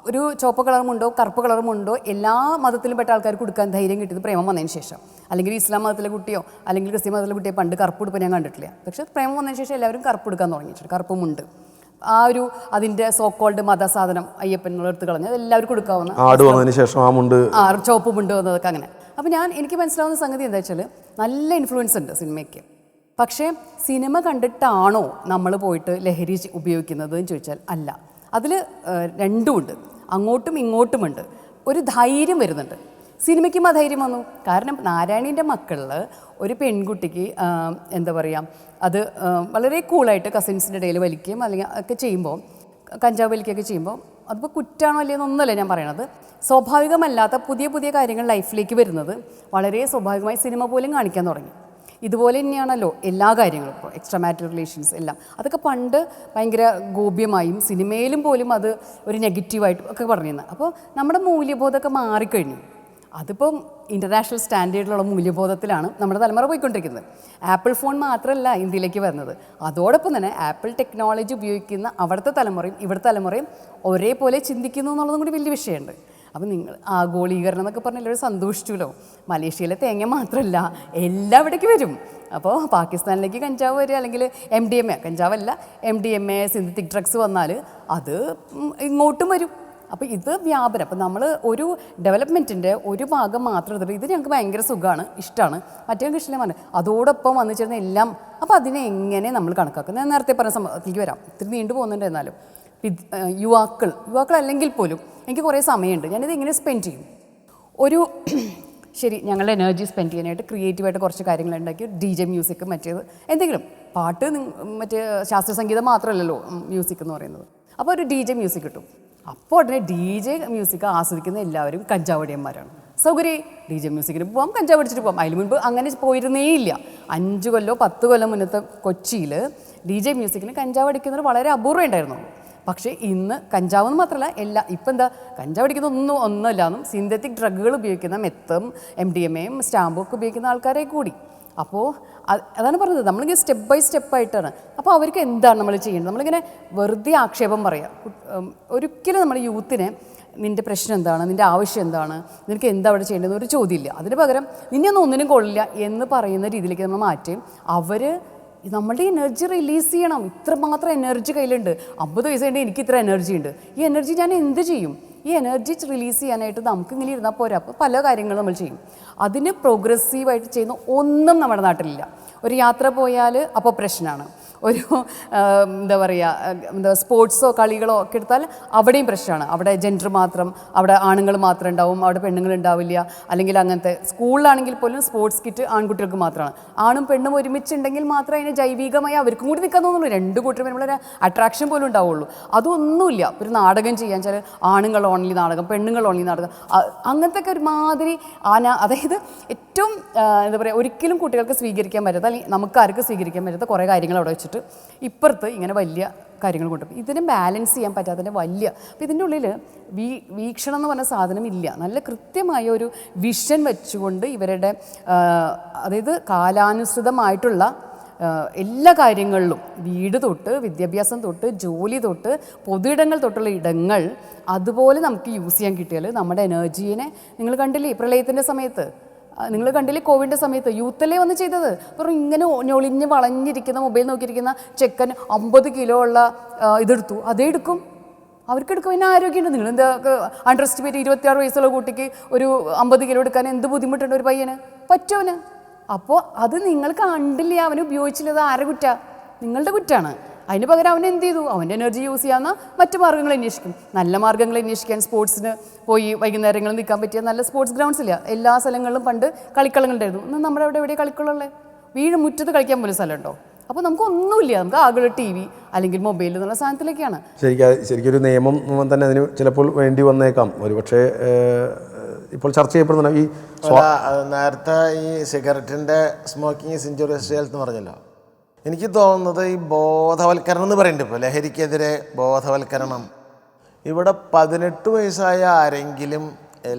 ഒരു ചുവപ്പ് കളർ മുണ്ടോ കറുപ്പ് കളർ മുണ്ടോ എല്ലാ മതത്തിലും പെട്ട ആൾക്കാർക്ക് കൊടുക്കാൻ ധൈര്യം കിട്ടിയത് പ്രേമം വന്നതിന് ശേഷം. അല്ലെങ്കിൽ ഇസ്ലാം മതത്തിലെ കുട്ടിയോ അല്ലെങ്കിൽ ക്രിസ്ത്യൻ മതത്തിലെ കുട്ടിയോ പണ്ട് കറുപ്പ് ഉടുപ്പ് ഞാൻ കണ്ടിട്ടില്ല. പക്ഷേ പ്രേമം വന്നതിന് ശേഷം എല്ലാവരും കറുപ്പ് എടുക്കാൻ തുടങ്ങിയിട്ടുണ്ട്, കറുപ്പ് മുണ്ട്. ആ ഒരു അതിൻ്റെ സോക്കോൾഡ് മതസാധനം അയ്യപ്പൻ എടുത്ത് കളഞ്ഞത് എല്ലാവർക്കും കൊടുക്കാവുന്ന ചുവപ്പ് മുണ്ട് വന്നതൊക്കെ അങ്ങനെ. അപ്പോൾ എനിക്ക് മനസ്സിലാവുന്ന സംഗതി എന്താ വെച്ചാൽ നല്ല ഇൻഫ്ലുവൻസ് ഉണ്ട് സിനിമയ്ക്ക്. പക്ഷേ സിനിമ കണ്ടിട്ടാണോ നമ്മൾ പോയിട്ട് ലഹരി ഉപയോഗിക്കുന്നത് എന്ന് ചോദിച്ചാൽ അല്ല. അതിൽ രണ്ടുമുണ്ട്, അങ്ങോട്ടും ഇങ്ങോട്ടുമുണ്ട്. ഒരു ധൈര്യം വരുന്നുണ്ട്. സിനിമയ്ക്കും ആ ധൈര്യം വന്നു. കാരണം നാരായണീൻ്റെ മക്കളിൽ ഒരു പെൺകുട്ടിക്ക് എന്താ പറയുക, അത് വളരെ കൂളായിട്ട് കസിൻസിൻ്റെ ഇടയിൽ വലിക്കുകയും അല്ലെങ്കിൽ ഒക്കെ ചെയ്യുമ്പോൾ, കഞ്ചാവ് വലിക്കുകയൊക്കെ ചെയ്യുമ്പോൾ, അതിപ്പോൾ കുറ്റമാണോ അല്ലേന്നൊന്നുമല്ല ഞാൻ പറയണത്. സ്വാഭാവികമല്ലാത്ത പുതിയ പുതിയ കാര്യങ്ങൾ ലൈഫിലേക്ക് വരുന്നത് വളരെ സ്വാഭാവികമായി സിനിമ പോലും കാണിക്കാൻ തുടങ്ങി. ഇതുപോലെ തന്നെയാണല്ലോ എല്ലാ കാര്യങ്ങളും. ഇപ്പോൾ എക്സ്ട്രാ മാരിറ്റൽ റിലേഷൻസ് എല്ലാം അതൊക്കെ പണ്ട് ഭയങ്കര ഗോപ്യമായും സിനിമയിലും പോലും അത് ഒരു നെഗറ്റീവായിട്ടും ഒക്കെ പറഞ്ഞിരുന്നത്. അപ്പോൾ നമ്മുടെ മൂല്യബോധമൊക്കെ മാറിക്കഴിഞ്ഞു. അതിപ്പം ഇൻ്റർനാഷണൽ സ്റ്റാൻഡേർഡിലുള്ള മൂല്യബോധത്തിലാണ് നമ്മുടെ തലമുറ പോയിക്കൊണ്ടിരിക്കുന്നത്. ആപ്പിൾ ഫോൺ മാത്രമല്ല ഇന്ത്യയിലേക്ക് വരുന്നത്, അതോടൊപ്പം തന്നെ ആപ്പിൾ ടെക്നോളജി ഉപയോഗിക്കുന്ന അവിടുത്തെ തലമുറയും ഇവിടുത്തെ തലമുറയും ഒരേപോലെ ചിന്തിക്കുന്നു എന്നുള്ളതും കൂടി വലിയ വിഷയമുണ്ട്. അപ്പോൾ നിങ്ങൾ ആഗോളീകരണം എന്നൊക്കെ പറഞ്ഞാൽ എല്ലാവരും സന്തോഷിച്ചുല്ലോ. മലേഷ്യയിലെ തേങ്ങ മാത്രമല്ല എല്ലാം ഇവിടേക്ക് വരും. അപ്പോൾ പാകിസ്ഥാനിലേക്ക് കഞ്ചാവ് വരിക, അല്ലെങ്കിൽ MDMA, കഞ്ചാവല്ല MDMA സിന്തറ്റിക് ഡ്രഗ്സ് വന്നാൽ അത് ഇങ്ങോട്ടും വരും. അപ്പോൾ ഇത് വ്യാപനം. അപ്പോൾ നമ്മൾ ഒരു ഡെവലപ്മെൻറ്റിൻ്റെ ഒരു ഭാഗം മാത്രം എടുത്തിട്ട് ഇത് ഞങ്ങൾക്ക് ഭയങ്കര സുഖമാണ്, ഇഷ്ടമാണ്, മറ്റേ ഇഷ്ടമാണ്, അതോടൊപ്പം വന്നു ചേർന്ന എല്ലാം. അപ്പോൾ അതിനെ എങ്ങനെ നമ്മൾ കണക്കാക്കുന്നത്? ഞാൻ നേരത്തെ പറഞ്ഞ സംഭവത്തിലേക്ക് വരാം, ഇത്തിരി നീണ്ടു പോകുന്നുണ്ട്. എന്നാലും യുവാക്കൾ അല്ലെങ്കിൽ പോലും എനിക്ക് കുറേ സമയമുണ്ട്, ഞാനിത് ഇങ്ങനെ സ്പെൻഡ് ചെയ്യും. ശരി, ഞങ്ങളുടെ എനർജി സ്പെൻഡ് ചെയ്യാനായിട്ട് ക്രിയേറ്റീവായിട്ട് കുറച്ച് കാര്യങ്ങൾ ഉണ്ടാക്കി, DJ മ്യൂസിക്, മറ്റേത് എന്തെങ്കിലും പാട്ട്, മറ്റേ ശാസ്ത്രീയ സംഗീതം മാത്രമല്ലല്ലോ മ്യൂസിക് എന്ന് പറയുന്നത്. അപ്പോൾ ഒരു DJ മ്യൂസിക് കിട്ടും. അപ്പോൾ ഉടനെ DJ മ്യൂസിക് ആസ്വദിക്കുന്ന എല്ലാവരും കഞ്ചാവടിയന്മാരാണ്. സൗകര്യം ഡി ജെ മ്യൂസിക്കിന് പോവാം, കഞ്ചാവ് അടിച്ചിട്ട് പോവാം. അതിന് മുൻപ് അങ്ങനെ പോയിരുന്നേ ഇല്ല. 5 കൊല്ലോ 10 കൊല്ലം മുന്നത്തെ കൊച്ചിയിൽ DJ മ്യൂസിക്കിന് കഞ്ചാവ് അടിക്കുന്നത് വളരെ അപൂർവം ഉണ്ടായിരുന്നു. പക്ഷേ ഇന്ന് കഞ്ചാവ് എന്ന് മാത്രമല്ല ഇപ്പം എന്താ കഞ്ചാവ് അടിക്കുന്ന ഒന്നുമല്ലാന്നും സിന്തറ്റിക് ഡ്രഗുകൾ ഉപയോഗിക്കുന്ന മെത്തും MDMAയും സ്റ്റാമ്പും ഒക്കെ ഉപയോഗിക്കുന്ന ആൾക്കാരെ കൂടി. അപ്പോൾ അതാണ് പറഞ്ഞത്, നമ്മളിങ്ങനെ സ്റ്റെപ്പ് ബൈ സ്റ്റെപ്പായിട്ടാണ്. അപ്പോൾ അവർക്ക് എന്താണ് നമ്മൾ ചെയ്യേണ്ടത്? നമ്മളിങ്ങനെ വെറുതെ ആക്ഷേപം പറയാം. ഒരിക്കലും നമ്മൾ യൂത്തിനെ നിൻ്റെ പ്രശ്നം എന്താണ്, നിൻ്റെ ആവശ്യം എന്താണ്, നിനക്ക് എന്താ അവിടെ ചെയ്യേണ്ടതെന്ന് ഒരു ചോദ്യമില്ല. അതിന് പകരം നിന്നെയൊന്നും ഒന്നിനും കൊള്ളില്ല എന്ന് പറയുന്ന രീതിയിലേക്ക് നമ്മൾ മാറ്റും. അവർ നമ്മളുടെ എനർജി റിലീസ് ചെയ്യണം. ഇത്രമാത്രം എനർജി കയ്യിലുണ്ട്. 50 വയസ്സ് കഴിഞ്ഞാൽ എനിക്ക് ഇത്ര എനർജി ഉണ്ട്. ഈ എനർജി ഞാൻ എന്ത് ചെയ്യും? ഈ എനർജി റിലീസ് ചെയ്യാനായിട്ട് നമുക്ക് ഇങ്ങനെ ഇരുന്നാൽ പോരാ. അപ്പോൾ പല കാര്യങ്ങളും നമ്മൾ ചെയ്യും. അതിന് പ്രോഗ്രസീവായിട്ട് ചെയ്യുന്ന ഒന്നും നമ്മുടെ നാട്ടിലില്ല. ഒരു യാത്ര പോയാൽ അപ്പോൾ പ്രശ്നമാണ്. ഒരു എന്താ പറയുക, സ്പോർട്സോ കളികളോ ഒക്കെ എടുത്താൽ അവിടെയും പ്രശ്നമാണ്. അവിടെ ജെൻഡർ മാത്രം, അവിടെ ആണുങ്ങൾ മാത്രം ഉണ്ടാവും, അവിടെ പെണ്ണുങ്ങൾ ഉണ്ടാവില്ല. അല്ലെങ്കിൽ അങ്ങനത്തെ സ്കൂളിലാണെങ്കിൽ പോലും സ്പോർട്സ് കിറ്റ് ആൺകുട്ടികൾക്ക് മാത്രമാണ്. ആണും പെണ്ണും ഒരുമിച്ചുണ്ടെങ്കിൽ മാത്രമേ അതിന് ജൈവികമായി അവർക്കും കൂടി നിൽക്കാൻ തോന്നുള്ളൂ. 2 കൂട്ടരും നമ്മളൊരു അട്രാക്ഷൻ പോലും ഉണ്ടാവുള്ളൂ. അതൊന്നുമില്ല. ഒരു നാടകം ചെയ്യാൻ വെച്ചാൽ ആണുങ്ങൾ ഓൺലി നാടകം, പെണ്ണുങ്ങൾ ഓൺലി നാടകം, അങ്ങനത്തെ ഒക്കെ ഒരുമാതിരി അതായത് ഏറ്റവും എന്താ പറയുക, ഒരിക്കലും കുട്ടികൾക്ക് സ്വീകരിക്കാൻ പറ്റാത്ത, അല്ലെങ്കിൽ നമുക്ക് ആർക്കും സ്വീകരിക്കാൻ പറ്റാത്ത കുറേ കാര്യങ്ങൾ അവിടെ വെച്ചിട്ട് ഇപ്പുറത്ത് ഇങ്ങനെ വലിയ കാര്യങ്ങൾ കൊണ്ടുപോകും. ഇതിനെ ബാലൻസ് ചെയ്യാൻ പറ്റാത്തതിൻ്റെ വലിയ. അപ്പോൾ ഇതിൻ്റെ ഉള്ളിൽ വീക്ഷണം എന്ന് പറഞ്ഞ സാധനം ഇല്ല. നല്ല കൃത്യമായ ഒരു വിഷൻ വെച്ചുകൊണ്ട് ഇവരുടെ അതായത് കാലാനുസൃതമായിട്ടുള്ള എല്ലാ കാര്യങ്ങളിലും, വീട് തൊട്ട് വിദ്യാഭ്യാസം തൊട്ട് ജോലി തൊട്ട് പൊതുയിടങ്ങൾ തൊട്ടുള്ള ഇടങ്ങൾ അതുപോലെ നമുക്ക് യൂസ് ചെയ്യാൻ കിട്ടിയാൽ നമ്മുടെ എനർജീനെ നിങ്ങൾ കണ്ടില്ലേ പ്രളയത്തിൻ്റെ സമയത്ത്, നിങ്ങൾ കണ്ടില്ലേ കോവിഡിൻ്റെ സമയത്ത് യൂത്തല്ലേ വന്ന് ചെയ്തത്. അപ്പോൾ ഇങ്ങനെ ഞൊളിഞ്ഞ് വളഞ്ഞിരിക്കുന്ന മൊബൈൽ നോക്കിയിരിക്കുന്ന ചെക്കൻ 50 കിലോ ഉള്ള ഇതെടുത്തു, അതേ എടുക്കും, അവർക്കെടുക്കും. അതിന് ആരോഗ്യമുണ്ട്. നിങ്ങൾ എന്താ അണ്ടർ എസ്റ്റിമേറ്റ് 26 വയസ്സുള്ള കുട്ടിക്ക് ഒരു 50 കിലോ എടുക്കാൻ എന്ത് ബുദ്ധിമുട്ടുണ്ട് ഒരു പയ്യന്? പറ്റുമവന്. അപ്പോൾ അത് നിങ്ങൾ കണ്ടില്ല, അവന് ഉപയോഗിച്ചില്ല. അത് ആരെ കുറ്റ? നിങ്ങളുടെ കുറ്റാണ്. അതിന് പകരം അവൻ എന്ത് ചെയ്തു? അവൻ്റെ എനർജി യൂസ് ചെയ്യാവുന്ന മറ്റു മാർഗ്ഗങ്ങൾ അന്വേഷിക്കും. നല്ല മാർഗ്ഗങ്ങൾ അന്വേഷിക്കാൻ സ്പോർട്സിന് പോയി വൈകുന്നേരങ്ങളിൽ നിൽക്കാൻ പറ്റിയ നല്ല സ്പോർട്സ് ഗ്രൗണ്ട്സ് ഇല്ല. എല്ലാ സ്ഥലങ്ങളിലും പണ്ട് കളിക്കളങ്ങളുണ്ടായിരുന്നു. ഇന്ന് നമ്മുടെ അവിടെ എവിടെ കളിക്കളമുള്ളത്? വീട് മുറ്റത്ത് കളിക്കാൻ പോലും സ്ഥലമുണ്ടോ? അപ്പോൾ നമുക്കൊന്നുമില്ല. നമുക്ക് ആകെ TV അല്ലെങ്കിൽ മൊബൈൽ എന്നുള്ള സാധനത്തിലേക്കാണ്. ശരിക്കൊരു നിയമം തന്നെ അതിന് ചിലപ്പോൾ വേണ്ടി വന്നേക്കാം. ഒരുപക്ഷെ ഇപ്പോൾ ചർച്ച ചെയ്യപ്പെടുന്ന ഈ നേരത്തെ ഈ സിഗരറ്റിൻ്റെ smoking is injurious to health എന്ന് പറഞ്ഞല്ലോ. എനിക്ക് തോന്നുന്നത് ഈ ബോധവൽക്കരണം എന്ന് പറയുന്നുണ്ട്. ഇപ്പോൾ ലഹരിക്കെതിരെ ബോധവൽക്കരണം. ഇവിടെ 18 വയസ്സായ ആരെങ്കിലും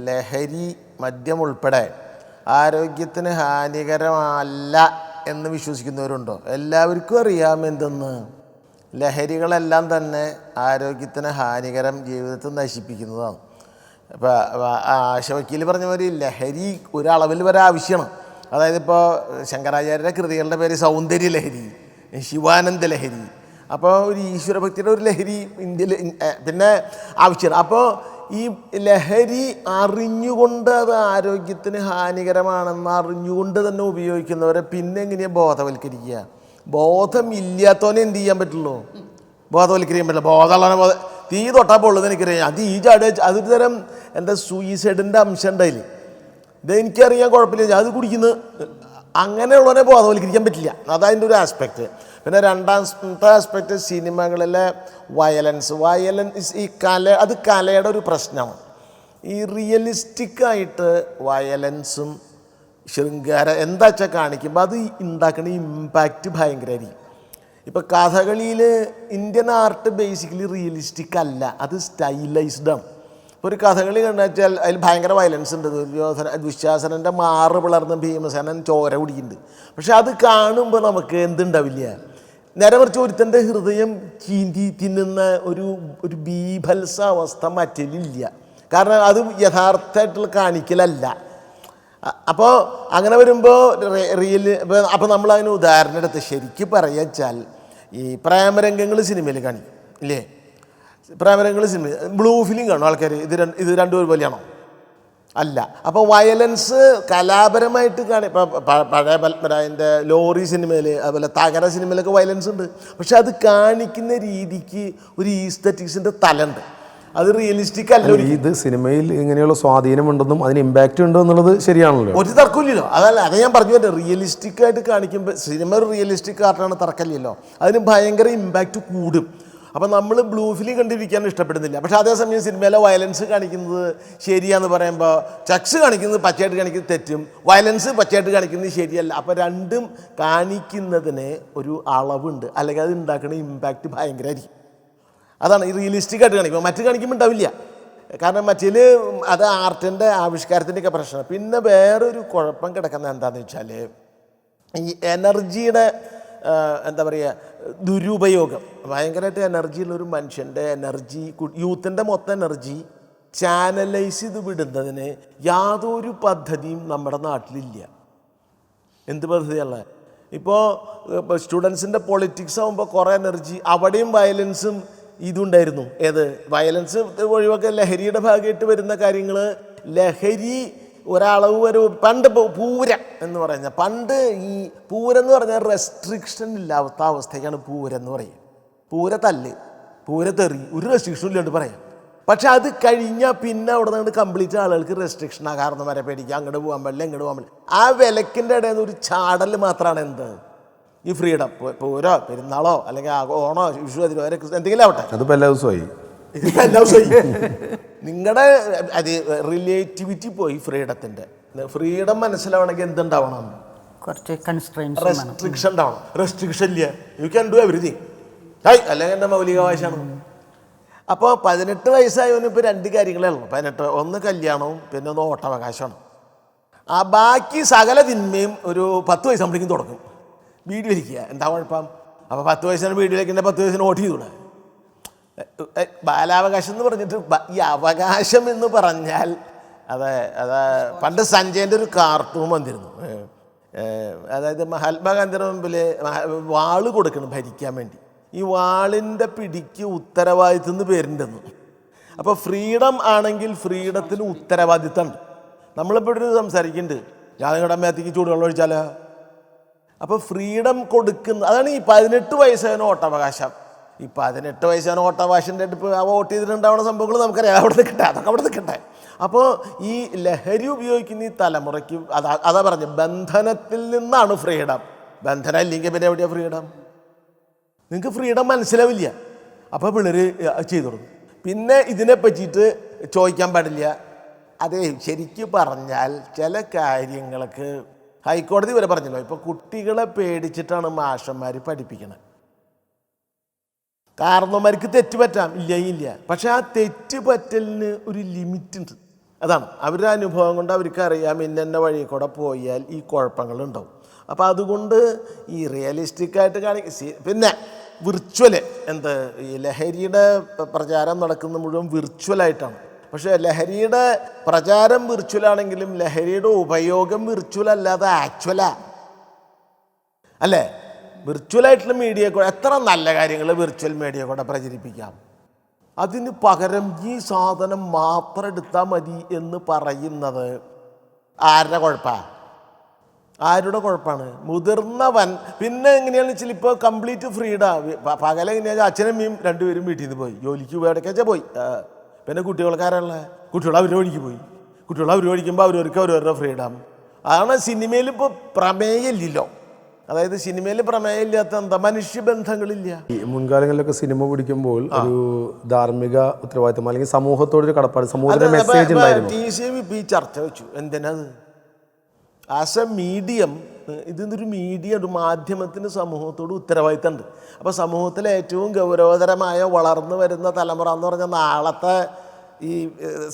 ലഹരി മദ്യം ഉൾപ്പെടെ ആരോഗ്യത്തിന് ഹാനികരമല്ല എന്ന് വിശ്വസിക്കുന്നവരുണ്ടോ? എല്ലാവർക്കും അറിയാം എന്തെന്ന്. ലഹരികളെല്ലാം തന്നെ ആരോഗ്യത്തിന് ഹാനികരം, ജീവിതത്തിൽ നശിപ്പിക്കുന്നതാണ്. ഇപ്പോൾ ആശവക്കീൽ പറഞ്ഞ മാതിരി ലഹരി ഒരളവിൽ വരെ ആവശ്യമാണ്. അതായത് ഇപ്പോൾ ശങ്കരാചാര്യരുടെ കൃതികളുടെ പേര് സൗന്ദര്യ ലഹരി, ശിവാനന്ദ ലഹരി. അപ്പോൾ ഒരു ഈശ്വരഭക്തിയുടെ ഒരു ലഹരി ഇന്ത്യയിൽ പിന്നെ ആവശ്യമാണ്. അപ്പോൾ ഈ ലഹരി അറിഞ്ഞുകൊണ്ട് അത് ആരോഗ്യത്തിന് ഹാനികരമാണെന്ന് അറിഞ്ഞുകൊണ്ട് തന്നെ ഉപയോഗിക്കുന്നവരെ പിന്നെ എങ്ങനെയാണ് ബോധവൽക്കരിക്കുക? ബോധമില്ലാത്തവനെ എന്ത് ചെയ്യാൻ പറ്റുള്ളൂ? ബോധവൽക്കരിക്കാൻ പറ്റില്ല. ബോധമുള്ള തീ തൊട്ടാൽ പൊള്ളുന്നത് എനിക്കറിയാം. അത് ഈ ചാട് അതൊരു തരം എന്താ സൂയിസൈഡിൻ്റെ അംശം ഉണ്ടായില്ലേ? ഇത് എനിക്കറിയാൻ കുഴപ്പമില്ല, അത് കുടിക്കുന്നത്. അങ്ങനെയുള്ളവരെ ബോധവൽക്കരിക്കാൻ പറ്റില്ല. അതതിൻ്റെ ഒരു ആസ്പെക്റ്റ്. പിന്നെ രണ്ടാമത്തെ ആസ്പെക്റ്റ് സിനിമകളിലെ വയലൻസ് ഈ അത് കലയുടെ ഒരു പ്രശ്നമാണ്. ഈ റിയലിസ്റ്റിക്കായിട്ട് വയലൻസും ശൃംഗാര എന്താ വെച്ചാൽ കാണിക്കുമ്പോൾ അത് ഉണ്ടാക്കുന്ന ഇമ്പാക്റ്റ് ഭയങ്കരമായിരിക്കും. ഇപ്പോൾ കഥകളിയിൽ ഇന്ത്യൻ ആർട്ട് ബേസിക്കലി റിയലിസ്റ്റിക് അല്ല, അത് സ്റ്റൈലൈസ്ഡാണ്. ഇപ്പോൾ ഒരു കഥകളി കണ്ടു വെച്ചാൽ അതിൽ ഭയങ്കര വയലൻസ് ഉണ്ട്. ദുശ്ശാസനൻ്റെ മാറ് പിളർന്ന് ഭീമസേനൻ ചോര കുടിക്കുന്നുണ്ട്. പക്ഷെ അത് കാണുമ്പോൾ നമുക്ക് എന്തുണ്ടാവില്ല, നേരെ മറിച്ച് ഒരുത്തൻ്റെ ഹൃദയം ചീന്തി തിന്നുന്ന ഒരു ബീഭത്സ അവസ്ഥ മറ്റേലില്ല. കാരണം അത് യഥാർത്ഥമായിട്ടുള്ള കാണിക്കലല്ല. അപ്പോൾ അങ്ങനെ വരുമ്പോൾ അപ്പോൾ നമ്മളതിന് ഉദാഹരണം എടുത്ത് ശരിക്കും പറയുക വെച്ചാൽ ഈ പ്രേമരംഗങ്ങൾ സിനിമയിൽ കാണിക്കും ഇല്ലേ? പ്രേമരംഗങ്ങൾ സിനിമ ബ്ലൂ ഫിലിം കാണും ആൾക്കാർ. ഇത് രണ്ടും ഒരുപോലെയാണോ? അല്ല. അപ്പോൾ വയലൻസ് കലാപരമായിട്ട് ഇപ്പോൾ പഴയ പത്മരാജൻ്റെ ലോറി സിനിമയിൽ അതുപോലെ തകര സിനിമയിലൊക്കെ വയലൻസ് ഉണ്ട്. പക്ഷെ അത് കാണിക്കുന്ന രീതിക്ക് ഒരു ഈസ്തറ്റിക്സിൻ്റെ തലമുണ്ട്. അത് റിയലിസ്റ്റിക് അല്ല. ഇത് സിനിമയിൽ ഇങ്ങനെയുള്ള സ്വാധീനമുണ്ടെന്നും അതിന് ഇമ്പാക്റ്റ് ഉണ്ടോ എന്നുള്ളത് ശരിയാണല്ലോ, ഒരു തർക്കമില്ലല്ലോ. അത് ഞാൻ പറഞ്ഞു പറ്റും. റിയലിസ്റ്റിക് ആയിട്ട് കാണിക്കുമ്പോൾ സിനിമ ഒരു റിയലിസ്റ്റിക് ആർട്ടാണ്, തർക്കമില്ലല്ലോ. അതിന് ഭയങ്കര ഇമ്പാക്റ്റ് കൂടും. അപ്പം നമ്മൾ ബ്ലൂ ഫിലിം കണ്ടിരിക്കാൻ ഇഷ്ടപ്പെടുന്നില്ല. പക്ഷേ അതേസമയം സിനിമയിലെ വയലൻസ് കാണിക്കുന്നത് ശരിയാന്ന് പറയുമ്പോൾ ചക്സ് കാണിക്കുന്നത് പച്ചയായിട്ട് കാണിക്കുന്നത് തെറ്റും, വയലൻസ് പച്ചയായിട്ട് കാണിക്കുന്നത് ശരിയല്ല. അപ്പോൾ രണ്ടും കാണിക്കുന്നതിന് ഒരു അളവുണ്ട്, അല്ലെങ്കിൽ അത് ഉണ്ടാക്കുന്ന ഇമ്പാക്റ്റ് ഭയങ്കരമായിരിക്കും. അതാണ് ഈ റിയലിസ്റ്റിക് ആയിട്ട് കാണിക്കുമ്പോൾ. മറ്റ് കാണിക്കുമ്പോൾ ഉണ്ടാവില്ല. കാരണം മറ്റേൽ അത് ആർട്ടിൻ്റെ ആവിഷ്കാരത്തിൻ്റെയൊക്കെ പ്രശ്നം. പിന്നെ വേറൊരു കുഴപ്പം കിടക്കുന്നത് എന്താണെന്ന് വെച്ചാൽ ഈ എനർജിയുടെ എന്താ പറയുക ദുരുപയോഗം. ഭയങ്കരമായിട്ട് എനർജിയുള്ളൊരു മനുഷ്യൻ്റെ എനർജി, യൂത്തിൻ്റെ മൊത്തം എനർജി ചാനലൈസ് ചെയ്ത് വിടുന്നതിന് യാതൊരു പദ്ധതിയും നമ്മുടെ നാട്ടിലില്ല. എന്ത് പദ്ധതിയുള്ള? ഇപ്പോൾ സ്റ്റുഡൻസിൻ്റെ പൊളിറ്റിക്സ് ആകുമ്പോൾ കുറേ എനർജി, അവിടെയും വയലൻസും ഇതുണ്ടായിരുന്നു. ഏത് വയലൻസ് ഒഴിവൊക്കെ ലഹരിയുടെ ഭാഗമായിട്ട് വരുന്ന കാര്യങ്ങൾ. ലഹരി ഒരളവ് വരെ പണ്ട് പൂരം എന്ന് പറഞ്ഞാൽ, പണ്ട് ഈ പൂരം എന്ന് പറഞ്ഞാൽ റെസ്ട്രിക്ഷൻ ഇല്ലാത്ത അവസ്ഥയ്ക്കാണ് പൂരം എന്ന് പറയുക. പൂരത്തല്ല്, പൂരത്തെറി, ഒരു റെസ്ട്രിക്ഷൻ ഇല്ലാണ്ട് പറയാം. പക്ഷെ അത് കഴിഞ്ഞാൽ പിന്നെ അവിടെ നിന്ന് കംപ്ലീറ്റ് ആളുകൾക്ക് റെസ്ട്രിക്ഷനാണ്. കാരണം വരെ പേടിക്കുക, അങ്ങോട്ട് പോകാൻ പാടില്ല, ഇങ്ങോട്ട് പോകാൻ പാടില്ല. ആ വിലക്കിൻ്റെ ഇടയിൽ നിന്ന് ഒരു ചാടൽ മാത്രമാണ് എന്ത് ഈ ഫ്രീഡം. പൂരോ പെരുന്നാളോ അല്ലെങ്കിൽ ഓണോ വിഷു അതിലോ എന്തെങ്കിലും ആവട്ടെ, അതിപ്പോൾ എല്ലാ ദിവസമായി. ഇതിപ്പോൾ എല്ലാ ദിവസമായി. നിങ്ങളുടെ അത് റിലേറ്റിവിറ്റി പോയി ഫ്രീഡത്തിൻ്റെ. ഫ്രീഡം മനസ്സിലാവണമെങ്കിൽ എന്തുണ്ടാവണം? കുറച്ച് കൺസ്ട്രെയിൻസ്, റെസ്ട്രിക്ഷൻ ഉണ്ടാവണം. റെസ്ട്രിക്ഷൻ ഇല്ല, യു ക്യാൻ ഡു എവരിതിങ്. അല്ലെങ്കിൽ എൻ്റെ മൗലികാവകാശമാണ്. അപ്പോൾ 18 വയസ്സായവന് ഇപ്പോൾ 2 കാര്യങ്ങളേ ഉള്ളൂ. 18, ഒന്ന് കല്യാണവും പിന്നെ ഒന്ന് വോട്ടവകാശമാണ്. ആ ബാക്കി സകല തിന്മയും ഒരു 10 വയസ്സാകുമ്പോഴേക്കും തുടങ്ങും. വീഡിയോ വലിക്കുക, എന്താ കുഴപ്പം? അപ്പോൾ 10 വയസ്സിന് വീഡിയോ വലിക്കുന്ന 10 വയസ്സിന് വോട്ട് ചെയ്തൂടെ? ബാലാവകാശം എന്ന് പറഞ്ഞിട്ട് ഈ അവകാശം എന്ന് പറഞ്ഞാൽ അത് പണ്ട് സഞ്ജയൻ്റെ ഒരു കാർട്ടൂൺ വന്നിരുന്നു. അതായത് മഹാത്മാഗാന്ധിയുടെ മുമ്പിൽ വാള് കൊടുക്കണം ഭരിക്കാൻ വേണ്ടി. ഈ വാളിൻ്റെ പിടിക്ക് ഉത്തരവാദിത്വം എന്ന് പേരുണ്ടെന്ന്. അപ്പോൾ ഫ്രീഡം ആണെങ്കിൽ ഫ്രീഡത്തിന് ഉത്തരവാദിത്തമുണ്ട്. നമ്മളിപ്പോൾ ഇവിടെ സംസാരിക്കുന്നുണ്ട്, ഞാൻ നിങ്ങളുടെ അമ്മയത്തേക്ക് ചൂടുവെള്ളം ഒഴിച്ചാലോ? അപ്പോൾ ഫ്രീഡം കൊടുക്കുന്ന അതാണ് ഈ 18 വയസ്സായതിന് വോട്ടവകാശം. ഈ 18 വയസ്സാണ് വോട്ടവകാശൻ്റെ അടുപ്പ് വോട്ട് ചെയ്തിട്ടുണ്ടാവുന്ന സംഭവങ്ങൾ നമുക്കറിയാം. അവിടെ നിൽക്കട്ടെ, അതൊക്കെ അവിടെ നിൽക്കട്ടെ. അപ്പോൾ ഈ ലഹരി ഉപയോഗിക്കുന്ന ഈ തലമുറയ്ക്ക് അതാ പറഞ്ഞ ബന്ധനത്തിൽ നിന്നാണ് ഫ്രീഡം. ബന്ധനം ഇല്ലെങ്കിൽ പിന്നെ എവിടെയാണ് ഫ്രീഡം? നിങ്ങൾക്ക് ഫ്രീഡം മനസ്സിലാവില്ല. അപ്പോൾ പിള്ളേർ ചെയ്തു തുടങ്ങും. പിന്നെ ഇതിനെ പറ്റിയിട്ട് ചോദിക്കാൻ പാടില്ല. അതെ, ശരിക്കും പറഞ്ഞാൽ ചില കാര്യങ്ങൾക്ക് ഹൈക്കോടതി വരെ പറഞ്ഞല്ലോ. ഇപ്പോൾ കുട്ടികളെ പേടിച്ചിട്ടാണ് മാഷന്മാർ പഠിപ്പിക്കുന്നത്. കാരണവന്മാർക്ക് തെറ്റ് പറ്റാം, ഇല്ല. പക്ഷെ ആ തെറ്റ് പറ്റലിന് ഒരു ലിമിറ്റ് ഉണ്ട്. അതാണ് അവരുടെ അനുഭവം കൊണ്ട് അവർക്ക് അറിയാം ഇന്ന വഴി കൂടെ പോയാൽ ഈ കുഴപ്പങ്ങളുണ്ടാവും. അപ്പോൾ അതുകൊണ്ട് ഈ റിയലിസ്റ്റിക്കായിട്ട് പിന്നെ വിർച്വൽ ഈ ലഹരിയുടെ പ്രചാരം നടക്കുന്ന മുഴുവൻ വിർച്വലായിട്ടാണ്. പക്ഷേ ലഹരിയുടെ പ്രചാരം വിർച്വലാണെങ്കിലും ലഹരിയുടെ ഉപയോഗം വിർച്വൽ അല്ലാതെ ആക്ച്വലാ അല്ലേ? വിർച്വലായിട്ടുള്ള മീഡിയ കൂടെ എത്ര നല്ല കാര്യങ്ങൾ വിർച്വൽ മീഡിയ കൂടെ പ്രചരിപ്പിക്കാം. അതിന് പകരം ഈ സാധനം മാത്രം എടുത്താൽ മതി എന്ന് പറയുന്നത് ആരുടെ കുഴപ്പമാണ്? ആരുടെ കുഴപ്പമാണ്? മുതിർന്നവൻ. പിന്നെ എങ്ങനെയാണെന്ന് വെച്ചാൽ ഇപ്പോൾ കംപ്ലീറ്റ് ഫ്രീഡം. പകലെങ്ങനെയാണെന്ന് അച്ഛനമ്മയും 2 പേരും വീട്ടിൽ നിന്ന് പോയി, ജോലിക്ക് പോയിടയ്ക്കാച്ചാൽ പോയി. പിന്നെ കുട്ടികൾക്കാരുള്ള കുട്ടികൾ അവരുടെ വഴിക്ക് പോയി. കുട്ടികൾ അവർ വഴിക്കുമ്പോൾ അവരവരുടെ ഫ്രീഡം. അതാണ് സിനിമയിൽ ഇപ്പോൾ പ്രമേയമില്ലല്ലോ. അതായത് സിനിമയിൽ പ്രമേയമില്ലാത്ത എന്താ? മനുഷ്യബന്ധങ്ങളില്ല. ഈ മുൻകാലങ്ങളിലൊക്കെ സിനിമ പിടിക്കുമ്പോൾ ഒരു ധാർമ്മിക ഉത്തരവാദിത്തം അല്ലെങ്കിൽ സമൂഹത്തോടൊരു കടപ്പാട്, സമൂഹത്തിന്റെ മെസ്സേജ് ഉണ്ടായിരുന്നു. TCM ഇപ്പോൾ ഈ ചർച്ച വെച്ചു. എന്തിനത്? ആസ് എ മീഡിയം, ഇതൊരു മീഡിയ, ഒരു മാധ്യമത്തിന് സമൂഹത്തോട് ഉത്തരവാദിത്തമുണ്ട്. അപ്പോൾ സമൂഹത്തിലെ ഏറ്റവും ഗൗരവതരമായ വളർന്നു വരുന്ന തലമുറ എന്ന് പറഞ്ഞാൽ നാളത്തെ ഈ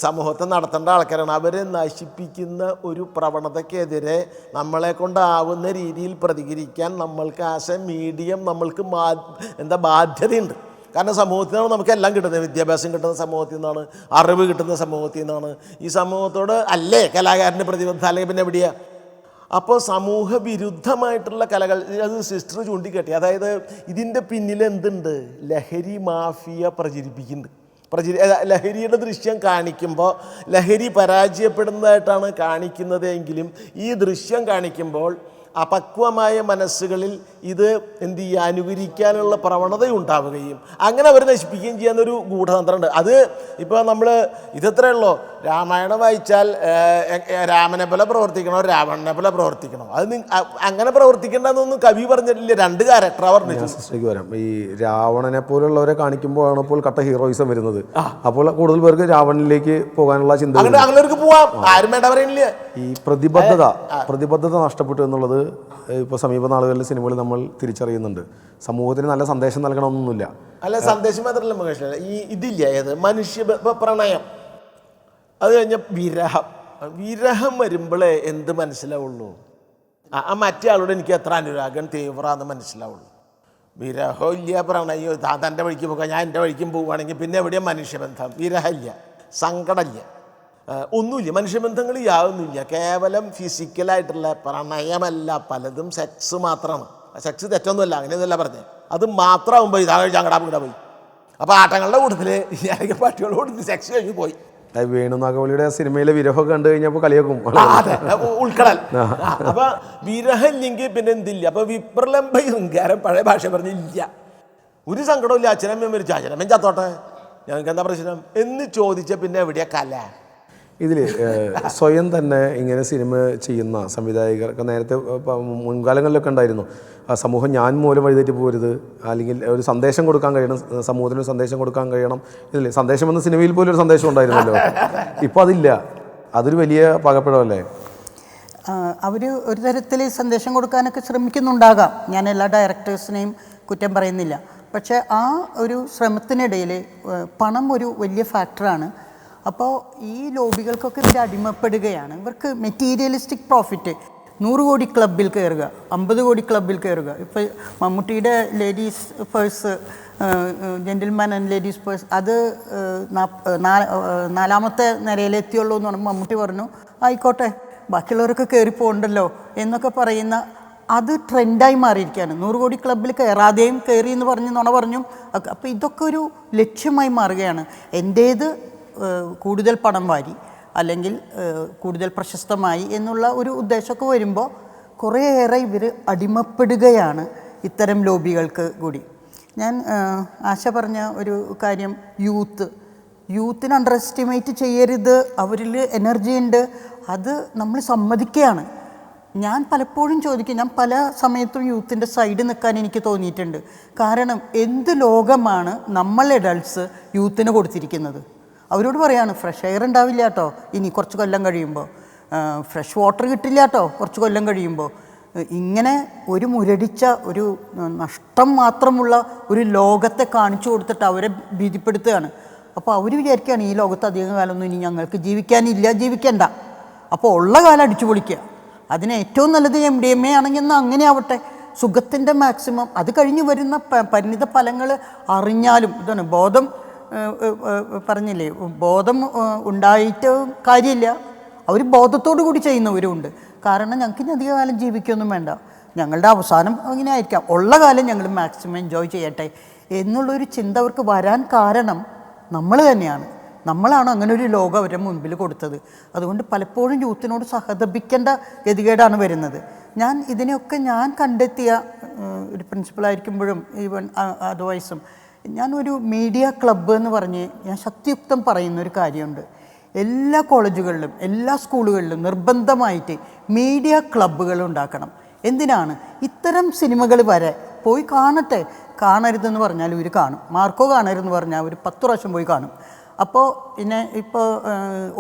സമൂഹത്തെ നടത്തേണ്ട ആൾക്കാരാണ്. അവരെ നശിപ്പിക്കുന്ന ഒരു പ്രവണതയ്ക്കെതിരെ നമ്മളെ കൊണ്ടാവുന്ന രീതിയിൽ പ്രതികരിക്കാൻ നമ്മൾക്ക് ആസ് എ മീഡിയം നമ്മൾക്ക് ബാധ്യതയുണ്ട്. കാരണം സമൂഹത്തിൽ നിന്നാണ് നമുക്ക് എല്ലാം കിട്ടുന്നത്. വിദ്യാഭ്യാസം കിട്ടുന്ന സമൂഹത്തിൽ നിന്നാണ്, അറിവ് കിട്ടുന്ന സമൂഹത്തിൽ നിന്നാണ്. ഈ സമൂഹത്തോട് അല്ലേ കലാകാരൻ്റെ പ്രതിബദ്ധത, അല്ലെങ്കിൽ പിന്നെ എവിടെയാ? അപ്പോൾ സമൂഹ വിരുദ്ധമായിട്ടുള്ള കലകൾ, അത് സിസ്റ്റർ ചൂണ്ടിക്കാട്ടി. അതായത് ഇതിൻ്റെ പിന്നിൽ എന്തുണ്ട്? ലഹരി മാഫിയ പ്രചരിപ്പിക്കുന്നുണ്ട്. ലഹരിയുടെ ദൃശ്യം കാണിക്കുമ്പോൾ ലഹരി പരാജയപ്പെടുന്നതായിട്ടാണ് കാണിക്കുന്നത് എങ്കിലും ഈ ദൃശ്യം കാണിക്കുമ്പോൾ അപക്വമായ മനസ്സുകളിൽ ഇത് എന്ത് ചെയ്യുക, അനുകരിക്കാനുള്ള പ്രവണത ഉണ്ടാവുകയും അങ്ങനെ അവർ നശിപ്പിക്കുകയും ചെയ്യാന്നൊരു ഗൂഢതന്ത്രമുണ്ട്. അത് ഇപ്പോൾ നമ്മൾ ഇതത്രേ ഉള്ളൂ, രാമായണം വായിച്ചാൽ രാമനെ പോലെ പ്രവർത്തിക്കണോ രാവണനെ പോലെ പ്രവർത്തിക്കണോ, അത് അങ്ങനെ പ്രവർത്തിക്കേണ്ടതെന്നൊന്നും കവി പറഞ്ഞിട്ടില്ല. 2 ക്യാരക്ടറാണ് പറഞ്ഞിട്ട് വരാം. ഈ രാവണനെ പോലുള്ളവരെ കാണിക്കുമ്പോഴാണ് ഇപ്പോൾ കട്ട ഹീറോയിസം വരുന്നത്. അപ്പോൾ കൂടുതൽ പേർക്ക് രാവണനിലേക്ക് പോകാനുള്ള ചിന്ത, അങ്ങനെവർക്ക് പോവാം, ആരും വേണ്ട പറയുന്നില്ല. ഈ പ്രതിബദ്ധത നഷ്ടപ്പെട്ടു എന്നുള്ളത് ഇപ്പോൾ സമീപ നാളുകളിൽ സിനിമകൾ നമ്മൾ തിരിച്ചറിയുന്നുണ്ട്. സമൂഹത്തിന് നല്ല സന്ദേശം നൽകണമെന്നൊന്നുമില്ല. അല്ല, സന്ദേശം മാത്രമല്ല മുകേഷ്, ഇതില്ല ഏത് മനുഷ്യ പ്രളയം, അത് കഴിഞ്ഞ വിരഹം വരുമ്പോഴേ എന്ത് മനസ്സിലാവുള്ളൂ, മറ്റേ ആളോട് എനിക്ക് എത്ര അനുരാഗം തീവ്രമെന്ന് മനസ്സിലാവുള്ളൂ. വിരഹം ഇല്ല, പ്രണയം, തൻ്റെ വഴിക്ക് പോകാം, ഞാൻ എൻ്റെ വഴിക്കും പോവുകയാണെങ്കിൽ പിന്നെ എവിടെയാണ് മനുഷ്യബന്ധം? വിരഹമില്ല, സങ്കടമില്ല, ഒന്നുമില്ല, മനുഷ്യബന്ധങ്ങൾ യാതൊന്നുമില്ല. കേവലം ഫിസിക്കലായിട്ടുള്ള പ്രണയമല്ല, പലതും സെക്സ് മാത്രമാണ്. സെക്സ് തെറ്റൊന്നുമല്ല, അങ്ങനെയൊന്നുമല്ല പറഞ്ഞത്. അത് മാത്രമാകുമ്പോൾ ഇതാ ചങ്ങടാ വീടാ പോയി. അപ്പോൾ ആട്ടങ്ങളുടെ കൂട്ടത്തിൽ പാർട്ടികളുടെ കൂട്ടത്തിൽ സെക്സ് കഴിഞ്ഞ് പോയി. വേണു നാഗവള്ളിയുടെ സിനിമയിലെ വിരഹമൊക്കെ കണ്ടു കഴിഞ്ഞപ്പോൾ കളിയാക്കും, ഉൾക്കടൽ. അപ്പൊ വിരഹം ഇല്ലെങ്കിൽ പിന്നെ എന്തില്ല? അപ്പൊ വിപ്രലംബ ഹൃങ്കാരം പഴയ ഭാഷ പറഞ്ഞില്ല, ഒരു സങ്കടമില്ല. അച്ഛനമ്മ മരിച്ചു, അച്ഛനമ്മ ചത്തോട്ടെ, ഞങ്ങൾക്ക് എന്താ പ്രശ്നം എന്ന് ചോദിച്ച പിന്നെ എവിടെയാ കല? ഇതിൽ സ്വയം തന്നെ ഇങ്ങനെ സിനിമ ചെയ്യുന്ന സംവിധായകർക്ക് നേരത്തെ മുൻകാലങ്ങളിലൊക്കെ ഉണ്ടായിരുന്നു, സമൂഹം ഞാൻ മൂലം വഴിതെറ്റി പോരുത്, അല്ലെങ്കിൽ ഒരു സന്ദേശം കൊടുക്കാൻ കഴിയണം, സമൂഹത്തിന് ഒരു സന്ദേശം കൊടുക്കാൻ കഴിയണം. ഇതില്ലേ സന്ദേശം എന്ന സിനിമയിൽ പോലും ഒരു സന്ദേശം ഉണ്ടായിരുന്നല്ലോ, ഇപ്പോൾ അതില്ല. അതൊരു വലിയ പകപ്പിഴമല്ലേ? അവർ ഒരു തരത്തിൽ സന്ദേശം കൊടുക്കാനൊക്കെ ശ്രമിക്കുന്നുണ്ടാകാം, ഞാൻ എല്ലാ ഡയറക്ടേഴ്സിനെയും കുറ്റം പറയുന്നില്ല. പക്ഷേ ആ ഒരു ശ്രമത്തിനിടയിൽ പണം ഒരു വലിയ ഫാക്ടറാണ്. അപ്പോൾ ഈ ലോബികൾക്കൊക്കെ ഇവർ അടിമപ്പെടുകയാണ്. ഇവർക്ക് മെറ്റീരിയലിസ്റ്റിക് പ്രോഫിറ്റ്, 100 കോടി ക്ലബിൽ കയറുക, 50 കോടി ക്ലബിൽ കയറുക. ഇപ്പോൾ മമ്മൂട്ടിയുടെ ladies purse, gentleman and ladies purse, അത് 4ാമത്തെ നിരയിലെത്തിയുള്ളൂ എന്ന് പറയുമ്പോൾ മമ്മൂട്ടി പറഞ്ഞു ആയിക്കോട്ടെ ബാക്കിയുള്ളവരൊക്കെ കയറി പോകണ്ടല്ലോ എന്നൊക്കെ പറയുന്ന, അത് ട്രെൻഡായി മാറിയിരിക്കുകയാണ്. 100 കോടി ക്ലബിൽ കയറാതെയും കയറി എന്ന് പറഞ്ഞ് നുണ പറഞ്ഞും. അപ്പോൾ ഇതൊക്കെ ഒരു ലക്ഷ്യമായി മാറുകയാണ്. എൻ്റേത് കൂടുതൽ പണം വാരി അല്ലെങ്കിൽ കൂടുതൽ പ്രശസ്തമായി എന്നുള്ള ഒരു ഉദ്ദേശമൊക്കെ വരുമ്പോൾ കുറേയേറെ ഇവർ അടിമപ്പെടുകയാണ് ഇത്തരം ലോബികൾക്ക് കൂടി. ഞാൻ ആശ പറഞ്ഞ ഒരു കാര്യം, യൂത്തിനെ അണ്ടർ എസ്റ്റിമേറ്റ് ചെയ്യരുത്, അവരിൽ എനർജി ഉണ്ട്, അത് നമ്മൾ സമ്മതിക്കുകയാണ്. ഞാൻ പലപ്പോഴും ചോദിക്കും, ഞാൻ പല സമയത്തും യൂത്തിൻ്റെ സൈഡ് നിൽക്കാൻ എനിക്ക് തോന്നിയിട്ടുണ്ട്. കാരണം എന്ത് ലോകമാണ് നമ്മൾ അഡൾട്ട്സ് യൂത്തിന് കൊടുത്തിരിക്കുന്നത്? അവരോട് പറയാണ് ഫ്രഷ് എയർ ഉണ്ടാവില്ല കേട്ടോ ഇനി കുറച്ച് കൊല്ലം കഴിയുമ്പോൾ, ഫ്രഷ് വാട്ടർ കിട്ടില്ല കേട്ടോ കുറച്ച് കൊല്ലം കഴിയുമ്പോൾ. ഇങ്ങനെ ഒരു മുരടിച്ച ഒരു നഷ്ടം മാത്രമുള്ള ഒരു ലോകത്തെ കാണിച്ചു കൊടുത്തിട്ട് അവരെ ഭീതിപ്പെടുത്തുകയാണ്. അപ്പോൾ അവർ വിചാരിക്കുകയാണ് ഈ ലോകത്ത് അധികം കാലമൊന്നും ഇനി ഞങ്ങൾക്ക് ജീവിക്കണ്ട, അപ്പോൾ ഉള്ള കാലം അടിച്ചു പൊളിക്കുക. അതിന് ഏറ്റവും നല്ലത് MDMA ആണെങ്കിൽ എന്നാൽ അങ്ങനെ ആവട്ടെ, സുഖത്തിൻ്റെ മാക്സിമം. അത് കഴിഞ്ഞ് വരുന്ന പരിണിത ഫലങ്ങൾ അറിഞ്ഞാലും ഇതാണ് ബോധം. പറഞ്ഞില്ലേ, ബോധം ഉണ്ടായിട്ട് കാര്യമില്ല, അവർ ബോധത്തോടു കൂടി ചെയ്യുന്നവരുമുണ്ട്. കാരണം ഞങ്ങൾക്ക് ഇനി അധിക കാലം ജീവിക്കൊന്നും വേണ്ട, ഞങ്ങളുടെ അവസാനം അങ്ങനെ ആയിരിക്കാം, ഉള്ള കാലം ഞങ്ങൾ മാക്സിമം എൻജോയ് ചെയ്യട്ടെ എന്നുള്ളൊരു ചിന്ത അവർക്ക് വരാൻ കാരണം നമ്മൾ തന്നെയാണ്. നമ്മളാണ് അങ്ങനെ ഒരു ലോകം അവരുടെ മുൻപിൽ കൊടുത്തത്. അതുകൊണ്ട് പലപ്പോഴും യൂത്തിനോട് സഹതപിക്കേണ്ട ഗതികേടാണ് വരുന്നത്. ഞാൻ ഇതിനെയൊക്കെ കണ്ടെത്തിയ ഒരു പ്രിൻസിപ്പളായിരിക്കുമ്പോഴും ഈവൻ അതർവൈസും ഞാനൊരു മീഡിയ ക്ലബ്ബ് എന്ന് പറഞ്ഞ് ഞാൻ ശക്തിയുക്തം പറയുന്നൊരു കാര്യമുണ്ട്. എല്ലാ കോളേജുകളിലും എല്ലാ സ്കൂളുകളിലും നിർബന്ധമായിട്ട് മീഡിയ ക്ലബ്ബുകൾ ഉണ്ടാക്കണം. എന്തിനാണ്? ഇത്തരം സിനിമകൾ വരെ പോയി കാണട്ടെ. കാണരുതെന്ന് പറഞ്ഞാൽ ഇവർ കാണും. മാർക്കോ കാണരുതെന്ന് പറഞ്ഞാൽ ഒരു 10 പ്രാവശ്യം പോയി കാണും. അപ്പോൾ പിന്നെ ഇപ്പോൾ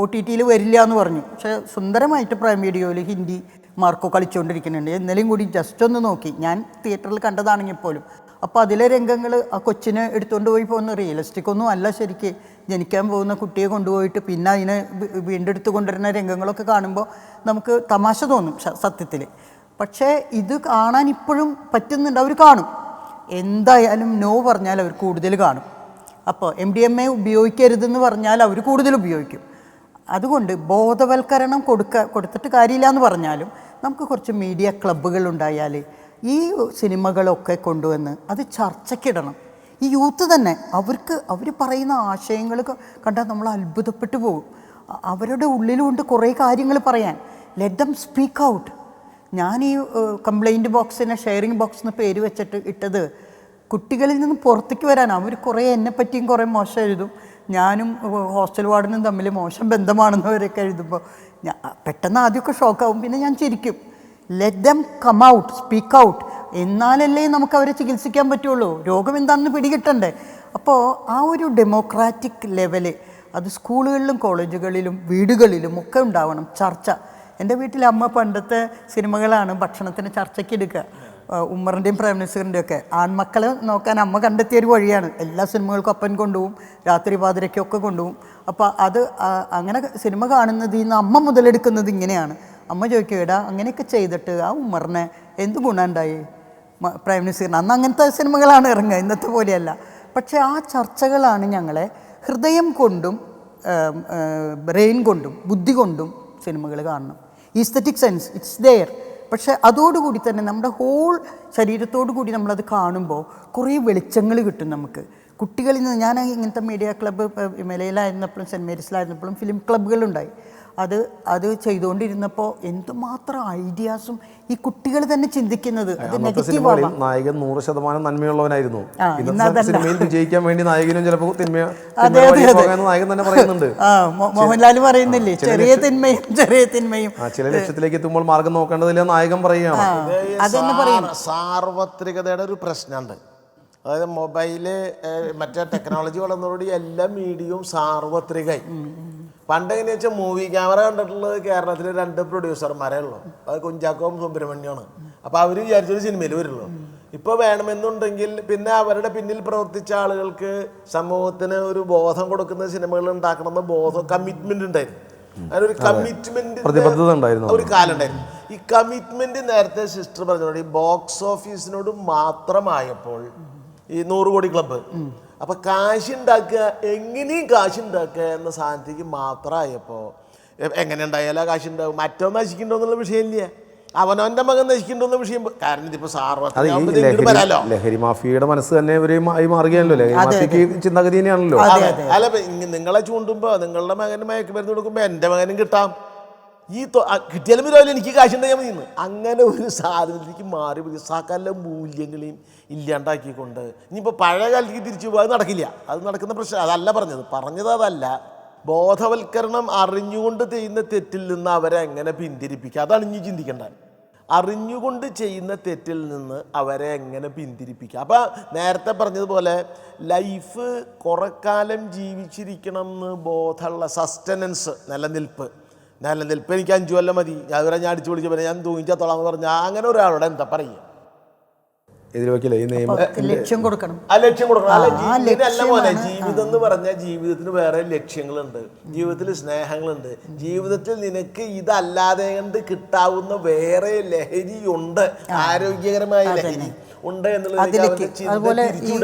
OTTയിൽ വരില്ല എന്ന് പറഞ്ഞു, പക്ഷേ സുന്ദരമായിട്ട് പ്രൈം വീഡിയോയിൽ ഹിന്ദി മാർക്കോ കളിച്ചുകൊണ്ടിരിക്കുന്നുണ്ട്. ഇന്നലെയും കൂടി ജസ്റ്റ് ഒന്ന് നോക്കി, ഞാൻ തിയേറ്ററിൽ കണ്ടതാണെങ്കിൽ പോലും. അപ്പോൾ അതിലെ രംഗങ്ങൾ ആ കൊച്ചിനെ എടുത്തുകൊണ്ട് പോയി പോകുന്ന റിയലിസ്റ്റിക് ഒന്നും അല്ല. ശരിക്ക് ജനിക്കാൻ പോകുന്ന കുട്ടിയെ കൊണ്ടുപോയിട്ട് പിന്നെ അതിനെ വീണ്ടെടുത്ത് കൊണ്ടുവരുന്ന രംഗങ്ങളൊക്കെ കാണുമ്പോൾ നമുക്ക് തമാശ തോന്നും സത്യത്തിൽ. പക്ഷേ ഇത് കാണാൻ ഇപ്പോഴും പറ്റുന്നുണ്ട്, അവർ കാണും. എന്തായാലും നോ പറഞ്ഞാൽ അവർ കൂടുതൽ കാണും. അപ്പോൾ MDMA ഉപയോഗിക്കരുതെന്ന് പറഞ്ഞാൽ അവർ കൂടുതൽ ഉപയോഗിക്കും. അതുകൊണ്ട് ബോധവൽക്കരണം കൊടുത്തിട്ട് കാര്യമില്ല എന്ന് പറഞ്ഞാലും നമുക്ക് കുറച്ച് മീഡിയ ക്ലബ്ബുകൾ ഉണ്ടായാൽ ഈ സിനിമകളൊക്കെ കൊണ്ടുവന്ന് അത് ചർച്ചയ്ക്കിടണം. ഈ യൂത്ത് തന്നെ അവർ പറയുന്ന ആശയങ്ങൾ കണ്ടാൽ നമ്മൾ അത്ഭുതപ്പെട്ടു പോകും. അവരുടെ ഉള്ളിലുണ്ട് കുറേ കാര്യങ്ങൾ പറയാൻ. Let them speak out. ഞാൻ ഈ കംപ്ലൈൻറ്റ് ബോക്സിനെ ഷെയറിംഗ് ബോക്സ് എന്ന് പേര് വെച്ചിട്ട് ഇട്ടത് കുട്ടികളിൽ നിന്ന് പുറത്തേക്ക് വരാൻ. അവർ കുറേ എന്നെപ്പറ്റിയും കുറേ മോശം എഴുതും, ഞാനും ഹോസ്റ്റൽ വാർഡനും തമ്മിൽ മോശം ബന്ധമാണെന്നവരൊക്കെ എഴുതുമ്പോൾ പെട്ടെന്ന് ആദ്യമൊക്കെ ഷോക്കാവും, പിന്നെ ഞാൻ ചിരിക്കും. Let them come out, speak out, എന്നാലല്ലേ നമുക്ക് അവരെ ചികിത്സിക്കാൻ പറ്റുള്ളൂ. രോഗം എന്താണെന്ന് പിടികിട്ടണ്ടേ. അപ്പോൾ ആ ഒരു ഡെമോക്രാറ്റിക് ലെവല് അത് സ്കൂളുകളിലും കോളേജുകളിലും വീടുകളിലും ഒക്കെ ഉണ്ടാവണം. ചർച്ച. എൻ്റെ വീട്ടിൽ അമ്മ പണ്ടത്തെ സിനിമകളാണ് ഭക്ഷണത്തിന് ചർച്ചയ്ക്ക് എടുക്കുക. ഉമ്മറിൻ്റെയും പ്രൈം മിനിസ്റ്ററിൻ്റെയും ഒക്കെ. ആൺമക്കളെ നോക്കാൻ അമ്മ കണ്ടെത്തിയൊരു വഴിയാണ്. എല്ലാ സിനിമകൾക്കും അപ്പൻ കൊണ്ടുപോകും, രാത്രി പാതിരയ്ക്കൊക്കെ കൊണ്ടുപോകും. അപ്പോൾ അത് അങ്ങനെ സിനിമ കാണുന്നതിൽ നിന്ന് അമ്മ മുതലെടുക്കുന്നത് ഇങ്ങനെയാണ്. അമ്മ ചോദിക്കും, എടാ അങ്ങനെയൊക്കെ ചെയ്തിട്ട് ആ ഉമ്മറിനെ എന്ത് ഗുണമുണ്ടായി പ്രൈം മിനിസ്റ്ററിന്? അന്ന് അങ്ങനത്തെ സിനിമകളാണ് ഇറങ്ങുക, ഇന്നത്തെ പോലെയല്ല. പക്ഷേ ആ ചർച്ചകളാണ് ഞങ്ങളെ ഹൃദയം കൊണ്ടും ബ്രെയിൻ കൊണ്ടും ബുദ്ധി കൊണ്ടും സിനിമകൾ കാണണം. Aesthetic sense it's there. പക്ഷേ അതോടുകൂടി തന്നെ നമ്മുടെ ഹോൾ ശരീരത്തോടു കൂടി നമ്മളത് കാണുമ്പോൾ കുറേ വെളിച്ചങ്ങൾ കിട്ടും നമുക്ക്. കുട്ടികളിൽ നിന്ന് ഞാൻ ഇങ്ങനത്തെ മീഡിയ ക്ലബ്ബ് മെലയിലായിരുന്നപ്പോഴും സെൻറ്റ് മേരീസിലായിരുന്നപ്പോഴും ഫിലിം ക്ലബ്ബുകളുണ്ടായി. അത് ചെയ്തുകൊണ്ടിരുന്നപ്പോൾ എന്തുമാത്രം ഐഡിയാസും ഈ കുട്ടികൾ തന്നെ ചിന്തിക്കുന്നത്. അത് നെഗറ്റീവാണ്. നായകൻ 100% നന്മയുള്ളവനായിരുന്നു. സിനിമയിൽ വിജയിക്കാൻ വേണ്ടി നായകനും ചിലപ്പോൾ നായകൻ തന്നെ പറയുന്നുണ്ട്. മോഹൻലാൽ പറയുന്നില്ലേ, ചെറിയ തിന്മയും ചെറിയ തിന്മയും. ചില ലക്ഷ്യത്തിലേക്ക് എത്തുമ്പോൾ മാർഗം നോക്കേണ്ടതില്ല നായകൻ പറയുകയാണ്. അതെന്നെ പറയും. സാർവത്രികതയുടെ ഒരു പ്രശ്നമുണ്ട്. അതായത് മൊബൈല് മറ്റേ ടെക്നോളജി വളർന്നതോടെ എല്ലാ മീഡിയയും സാർവത്രികമായി. പണ്ടെങ്ങനെ വെച്ചാൽ മൂവി ക്യാമറ കണ്ടിട്ടുള്ളത് കേരളത്തിൽ 2 പ്രൊഡ്യൂസർമാരേ ഉള്ളൂ. അത് കുഞ്ചാക്കോയും സുബ്രഹ്മണ്യമാണ്. അപ്പോൾ അവർ വിചാരിച്ചൊരു സിനിമയിൽ വരുള്ളൂ. ഇപ്പോൾ വേണമെന്നുണ്ടെങ്കിൽ പിന്നെ അവരുടെ പിന്നിൽ പ്രവർത്തിച്ച ആളുകൾക്ക് സമൂഹത്തിന് ഒരു ബോധം കൊടുക്കുന്ന സിനിമകൾ ഉണ്ടാക്കണമെന്ന് കമ്മിറ്റ്മെന്റ് ഉണ്ടായിരുന്നു. അതിനൊരു കമ്മിറ്റ്മെന്റ് പ്രതിബദ്ധത ഉണ്ടായിരുന്നു, ഒരു കാലം ഉണ്ടായിരുന്നു. ഈ കമ്മിറ്റ്മെന്റ് നേരത്തെ സിസ്റ്റർ പറഞ്ഞോട് ഈ ബോക്സ് ഓഫീസിനോട് മാത്രമായപ്പോൾ ഈ 100 കോടി ക്ലബ്ബ്, അപ്പൊ കാശുണ്ടാക്കുക, എങ്ങനെയും കാശുണ്ടാക്കുക എന്ന സാധനത്തേക്ക് മാത്രമായപ്പോൾ എങ്ങനെ ഉണ്ടായാലും കാശുണ്ടാവും. മറ്റോ നശിക്കണ്ടോ എന്നുള്ള വിഷയമില്ല, അവനവന്റെ മകൻ നശിക്കണ്ടോന്ന വിഷയം. കാരണം ഇതിപ്പോ ലഹരി മാഫിയയുടെ മനസ്സ് തന്നെ മാറുകയാണല്ലോ. ലഹരി മാഫിയക്ക് ചിന്താഗതി തന്നെയാണല്ലോ. അല്ല, നിങ്ങളെ ചൂണ്ടുമ്പോ നിങ്ങളുടെ മകന് മയക്കുമരുന്ന് കൊടുക്കുമ്പോ എന്റെ മകനും കിട്ടാം, ഈ കിട്ടിയാലും രാവിലെ എനിക്ക് കാശുണ്ടായാൽ മതി. അങ്ങനെ ഒരു സാധനത്തിലേക്ക് മാറി സകല മൂല്യങ്ങളെയും ഇല്ലാണ്ടാക്കിക്കൊണ്ട് ഇനിയിപ്പോൾ പഴയ കാലത്തേക്ക് തിരിച്ചു പോകുക, അത് നടക്കില്ല. അത് നടക്കുന്ന പ്രശ്നം അതല്ല പറഞ്ഞത് അതല്ല. ബോധവൽക്കരണം അറിഞ്ഞുകൊണ്ട് ചെയ്യുന്ന തെറ്റിൽ നിന്ന് അവരെ എങ്ങനെ പിന്തിരിപ്പിക്കുക, അതാണ് ഇനി ചിന്തിക്കേണ്ടത്. അറിഞ്ഞുകൊണ്ട് ചെയ്യുന്ന തെറ്റിൽ നിന്ന് അവരെ എങ്ങനെ പിന്തിരിപ്പിക്കുക. അപ്പം നേരത്തെ പറഞ്ഞതുപോലെ ലൈഫ് കുറക്കാലം ജീവിച്ചിരിക്കണം എന്ന് ബോധമുള്ള സസ്റ്റനൻസ്, നിലനിൽപ്പ് എനിക്ക് 5 കൊല്ലം മതി, ഞാൻ അടിച്ചു പൊളിച്ച് പിന്നെ ഞാൻ തൂങ്ങിച്ചത്തോളാം എന്ന് പറഞ്ഞാൽ അങ്ങനെ ഒരാളോട് എന്താ പറയുക? ലക്ഷ്യം കൊടുക്കണം. അല്ല മോനെ, ജീവിതം എന്ന് പറഞ്ഞാൽ ജീവിതത്തിന് വേറെ ലക്ഷ്യങ്ങളുണ്ട്, ജീവിതത്തിൽ സ്നേഹങ്ങളുണ്ട്, ജീവിതത്തിൽ നിനക്ക് ഇതല്ലാതെ കൊണ്ട് കിട്ടാവുന്ന വേറെ ലഹരി ഉണ്ട്, ആരോഗ്യകരമായ ലഹരി ഉണ്ട് എന്നുള്ളത്.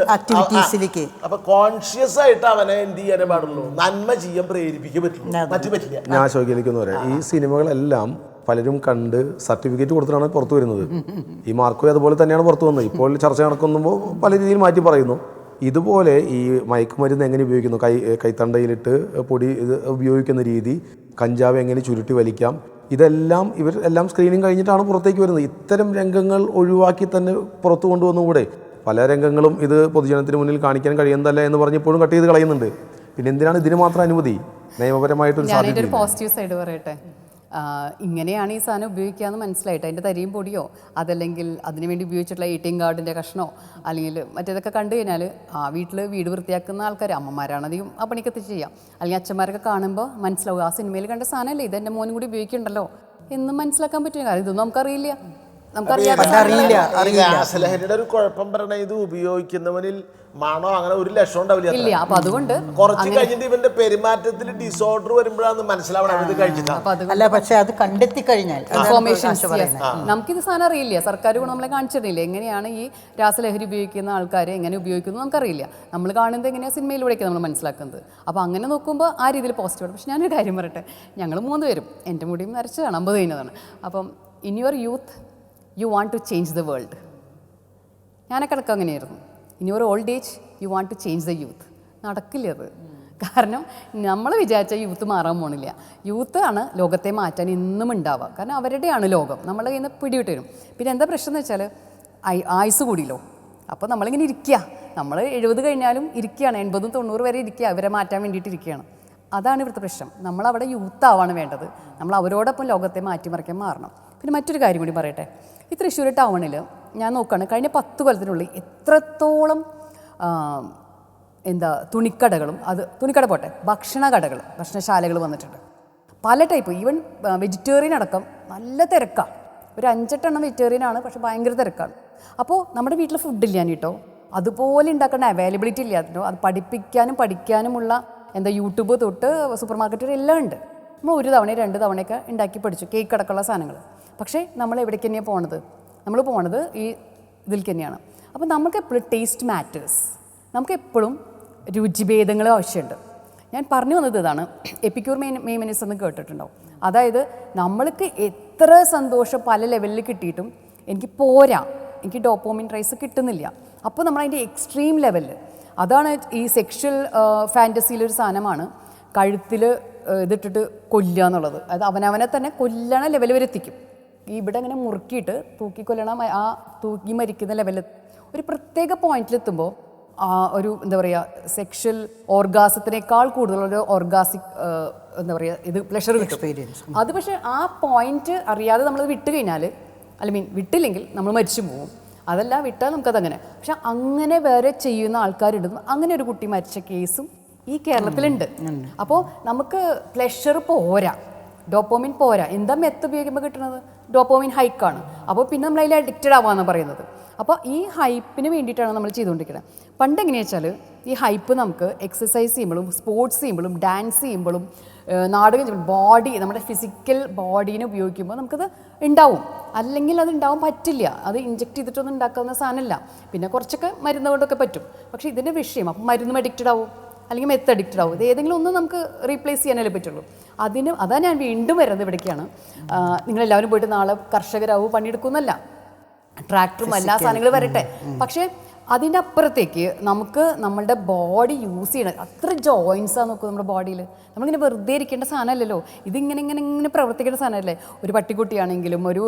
അപ്പൊ കോൺഷ്യസ് ആയിട്ട് അവനെ എന്ത് ചെയ്യാനേ പാടുള്ളൂ, നന്മ ചെയ്യാൻ പ്രേരിപ്പിക്കാൻ പറ്റുള്ളൂ, മറ്റു പറ്റില്ല. ഞാൻ ആശോകിക്കുന്ന ഈ സിനിമകളെല്ലാം പലരും കണ്ട് സർട്ടിഫിക്കറ്റ് കൊടുത്തിട്ടാണ് പുറത്തു വരുന്നത്. ഈ മാർക്കോ അതുപോലെ തന്നെയാണ് പുറത്തു വന്നത്. ഇപ്പോൾ ചർച്ച നടക്കുമ്പോൾ പല രീതിയിൽ മാറ്റി പറയുന്നു. ഇതുപോലെ ഈ മയക്കുമരുന്ന് എങ്ങനെ ഉപയോഗിക്കുന്നു, കൈത്തണ്ടയിലിട്ട് പൊടി ഇത് ഉപയോഗിക്കുന്ന രീതി, കഞ്ചാവ് എങ്ങനെ ചുരുട്ടി വലിക്കാം, ഇതെല്ലാം ഇവരെല്ലാം സ്ക്രീനിങ് കഴിഞ്ഞിട്ടാണ് പുറത്തേക്ക് വരുന്നത്. ഇത്തരം രംഗങ്ങൾ ഒഴിവാക്കി തന്നെ പുറത്തു കൊണ്ടുവന്നുകൂടെ? പല രംഗങ്ങളും ഇത് പൊതുജനത്തിന് മുന്നിൽ കാണിക്കാൻ കഴിയുന്നതല്ല എന്ന് പറഞ്ഞപ്പോഴും കട്ട് ചെയ്ത് കളയുന്നുണ്ട്. പിന്നെ എന്തിനാണ് ഇതിന് മാത്രം അനുമതി? നിയമപരമായിട്ടൊരു സാധ്യത. പോസിറ്റീവ് സൈഡ് പറയട്ടെ, ഇങ്ങനെയാണ് ഈ സാധനം ഉപയോഗിക്കാമെന്ന് മനസ്സിലായിട്ട് അതിൻ്റെ തരിയും പൊടിയോ അതല്ലെങ്കിൽ അതിനുവേണ്ടി ഉപയോഗിച്ചിട്ടുള്ള ATM കാർഡിൻ്റെ കഷ്ണോ അല്ലെങ്കിൽ മറ്റേതൊക്കെ കണ്ടു കഴിഞ്ഞാൽ വീട് വൃത്തിയാക്കുന്ന ആൾക്കാർ, അമ്മമാരാണ് അധികം ആ പണിക്കത്ത് ചെയ്യാം, അല്ലെങ്കിൽ അച്ഛന്മാരൊക്കെ കാണുമ്പോൾ മനസ്സിലാവും ആ സിനിമയിൽ കണ്ട സാധനമല്ലേ ഇത്, എൻ്റെ മോനും കൂടി ഉപയോഗിക്കുന്നുണ്ടല്ലോ എന്ന് മനസ്സിലാക്കാൻ പറ്റും. കാരണം ഇതൊന്നും നമുക്കറിയില്ല. ലഹരിയുടെ ഒരു കുഴപ്പം പറയണ, ഇത് ഉപയോഗിക്കുന്നവനിൽ മണോ അങ്ങനെ ഒരു ലക്ഷം ഉണ്ടാവില്ല. അപ്പൊ അതുകൊണ്ട് കുറച്ച് കഴിഞ്ഞിട്ട് ഇവന്റെ പെരുമാറ്റത്തിൽ ഡിസോർഡർ വരുമ്പോഴാണ് മനസ്സിലാവണം ഇത് കഴിച്ചിട്ടാണ്. അല്ല, പക്ഷെ അത് കണ്ടെത്തി കഴിഞ്ഞാൽ നമുക്കിത് സാധനം അറിയില്ല. സർക്കാർ നമ്മളെ കാണിച്ചിട്ടില്ല എങ്ങനെയാണ് ഈ രാസലഹരി ഉപയോഗിക്കുന്ന ആൾക്കാരെ എങ്ങനെ ഉപയോഗിക്കുന്നു നമുക്കറിയില്ല. നമ്മൾ കാണുന്നത് എങ്ങനെയാണ് സിനിമയിലൂടെയൊക്കെ നമ്മൾ മനസ്സിലാക്കുന്നത്. അപ്പോൾ അങ്ങനെ നോക്കുമ്പോൾ ആ രീതിയിൽ പോസിറ്റീവ്. പക്ഷെ ഞാനൊരു കാര്യം പറയട്ടെ, ഞങ്ങൾ 3 പേരും എൻ്റെ മുടിയും നരച്ചതാണ്, 50 കഴിഞ്ഞതാണ്. അപ്പം in your youth you want to change the world. ഞാനൊക്കെ അങ്ങനെയായിരുന്നു. In your old age you want to change the youth. നടക്കില്ല അത്. കാരണം നമ്മൾ വിചാരിച്ച യൂത്ത് മാറാൻ പോണില്ല. യൂത്ത് ആണ് ലോകത്തെ മാറ്റാൻ ഇന്നും ഉണ്ടാവുക. കാരണം അവരുടെയാണ് ലോകം, നമ്മളെ കയ്യിൽ നിന്ന് പിടിവിട്ട് വരും. പിന്നെ എന്താ പ്രശ്നം എന്ന് വെച്ചാൽ ആയുസ് കൂടിയല്ലോ. അപ്പോൾ നമ്മളിങ്ങനെ ഇരിക്കുക, നമ്മൾ 70 കഴിഞ്ഞാലും ഇരിക്കുകയാണ്, 80, 90 വരെ ഇരിക്കുക, അവരെ മാറ്റാൻ വേണ്ടിയിട്ട് ഇരിക്കുകയാണ്. അതാണ് ഇവിടുത്തെ പ്രശ്നം. നമ്മളവിടെ യൂത്ത് ആവാണ് വേണ്ടത്. നമ്മൾ അവരോടൊപ്പം ലോകത്തെ മാറ്റിമറിക്കാൻ മാറണം. പിന്നെ മറ്റൊരു കാര്യം കൂടി പറയട്ടെ. ഈ തൃശ്ശൂർ ടൗണിൽ ഞാൻ നോക്കുകയാണ്, കഴിഞ്ഞ 10 കൊല്ലത്തിനുള്ളിൽ എത്രത്തോളം തുണിക്കടകളും, അത് തുണിക്കട പോട്ടെ, ഭക്ഷണശാലകൾ വന്നിട്ടുണ്ട്. പല ടൈപ്പ്, ഈവൻ വെജിറ്റേറിയൻ അടക്കം നല്ല തിരക്കാണ്. ഒരു 5-8 എണ്ണം വെജിറ്റേറിയൻ ആണ്, പക്ഷെ ഭയങ്കര തിരക്കാണ്. അപ്പോൾ നമ്മുടെ വീട്ടിൽ ഫുഡ് ഇല്ലാൻ കേട്ടോ, അതുപോലെ ഉണ്ടാക്കേണ്ട അവൈലബിലിറ്റി ഇല്ലാത്തോ, അത് പഠിക്കാനുമുള്ള യൂട്യൂബ് തൊട്ട് സൂപ്പർ മാർക്കറ്റ് എല്ലാം ഉണ്ട്. നമ്മൾ 1 തവണ 2 തവണയൊക്കെ ഉണ്ടാക്കി പഠിച്ചു, കേക്ക് അടക്കമുള്ള സാധനങ്ങൾ. പക്ഷേ നമ്മൾ എവിടേക്ക് തന്നെയാണ് പോണത്? നമ്മൾ പോണത് ഈ ഇതിലേക്ക് തന്നെയാണ്. അപ്പോൾ നമുക്ക് എപ്പോഴും ടേസ്റ്റ് മാറ്റേഴ്സ്, നമുക്ക് എപ്പോഴും രുചിഭേദങ്ങൾ ആവശ്യമുണ്ട്. ഞാൻ പറഞ്ഞു വന്നത് ഇതാണ്, എപ്പിക്യൂർ മെയ്മനസ് എന്ന് കേട്ടിട്ടുണ്ടാവും. അതായത് നമ്മൾക്ക് എത്ര സന്തോഷം പല ലെവലിൽ കിട്ടിയിട്ടും എനിക്ക് പോരാ, എനിക്ക് ഡോപ്പോമിൻ റൈസ് കിട്ടുന്നില്ല. അപ്പോൾ നമ്മളതിൻ്റെ എക്സ്ട്രീം ലെവലിൽ, അതാണ് ഈ സെക്ഷൽ ഫാൻറ്റസിയിലൊരു സാധനമാണ് കഴുത്തിൽ ഇതിട്ടിട്ട് കൊല്ലുക എന്നുള്ളത്. അത് അവനവനെ തന്നെ കൊല്ലണ ലെവൽ വരെ എത്തിക്കും. ഇവിടെ അങ്ങനെ മുറുക്കിയിട്ട് തൂക്കിക്കൊല്ലണം, ആ തൂക്കി മരിക്കുന്ന ലെവലിൽ ഒരു പ്രത്യേക പോയിന്റിലെത്തുമ്പോൾ ഒരു സെക്ഷൽ ഓർഗാസത്തിനേക്കാൾ കൂടുതലൊരു ഓർഗാസിക് ഇത് പ്ലഷർ കിട്ടും. അത് പക്ഷേ ആ പോയിന്റ് അറിയാതെ നമ്മളത് വിട്ട് കഴിഞ്ഞാൽ, വിട്ടില്ലെങ്കിൽ നമ്മൾ മരിച്ചു പോകും. അതല്ല, വിട്ടാൽ നമുക്കതങ്ങനെ. പക്ഷെ അങ്ങനെ വേറെ ചെയ്യുന്ന ആൾക്കാരുണ്ട്. അങ്ങനെ ഒരു കുട്ടി മരിച്ച കേസും ഈ കേരളത്തിലുണ്ട്. അപ്പോൾ നമുക്ക് പ്ലഷർ പോരാ, ഡോപ്പോമിൻ പോരാ. എന്താ മെത്ത് ഉപയോഗിക്കുമ്പോൾ കിട്ടുന്നത്? ഡോപ്പോമിൻ ഹൈക്കാണ്. അപ്പോൾ പിന്നെ നമ്മൾ അതിൽ അഡിക്റ്റഡ് ആവാമെന്ന് പറയുന്നത്. അപ്പോൾ ഈ ഹൈപ്പിന് വേണ്ടിയിട്ടാണ് നമ്മൾ ചെയ്തുകൊണ്ടിരിക്കുന്നത്. പണ്ട് എങ്ങനെയാ വെച്ചാൽ ഈ ഹൈപ്പ് നമുക്ക് എക്സസൈസ് ചെയ്യുമ്പോഴും സ്പോർട്സ് ചെയ്യുമ്പോഴും ഡാൻസ് ചെയ്യുമ്പോഴും നാടകം ചെയ്യുമ്പോൾ ബോഡി, നമ്മുടെ ഫിസിക്കൽ ബോഡീനെ ഉപയോഗിക്കുമ്പോൾ നമുക്കത് ഉണ്ടാവും. അല്ലെങ്കിൽ അത് ഉണ്ടാവാൻ പറ്റില്ല. അത് ഇഞ്ചെക്ട് ചെയ്തിട്ടൊന്നും ഉണ്ടാക്കാവുന്ന സാധനമല്ല. പിന്നെ കുറച്ചൊക്കെ മരുന്ന് കൊണ്ടൊക്കെ പറ്റും. പക്ഷേ ഇതിൻ്റെ വിഷയം, അപ്പം മരുന്നും അഡിക്റ്റഡ് ആവും, അല്ലെങ്കിൽ മെത്ത് അഡിക്റ്റഡ് ആവും. ഇത് ഏതെങ്കിലും ഒന്ന് നമുക്ക് റീപ്ലേസ് ചെയ്യാനല്ലേ പറ്റുള്ളൂ. അതാ ഞാൻ വീണ്ടും വരുന്നത് ഇവിടേക്കാണ്. നിങ്ങളെല്ലാവരും പോയിട്ട് നാളെ കർഷകരാവും, പണിയെടുക്കുന്നല്ല, ട്രാക്ടറും എല്ലാ സാധനങ്ങളും വരട്ടെ. പക്ഷേ അതിൻ്റെ അപ്പുറത്തേക്ക് നമുക്ക് നമ്മളുടെ ബോഡി യൂസ് ചെയ്യണം. അത്ര ജോയിൻസാണ് നോക്കുക നമ്മുടെ ബോഡിയിൽ. നമ്മളിങ്ങനെ വെറുതെ ഇരിക്കേണ്ട സാധനമല്ലല്ലോ. ഇങ്ങനെ പ്രവർത്തിക്കേണ്ട സാധനമല്ലേ. ഒരു പട്ടിക്കുട്ടിയാണെങ്കിലും ഒരു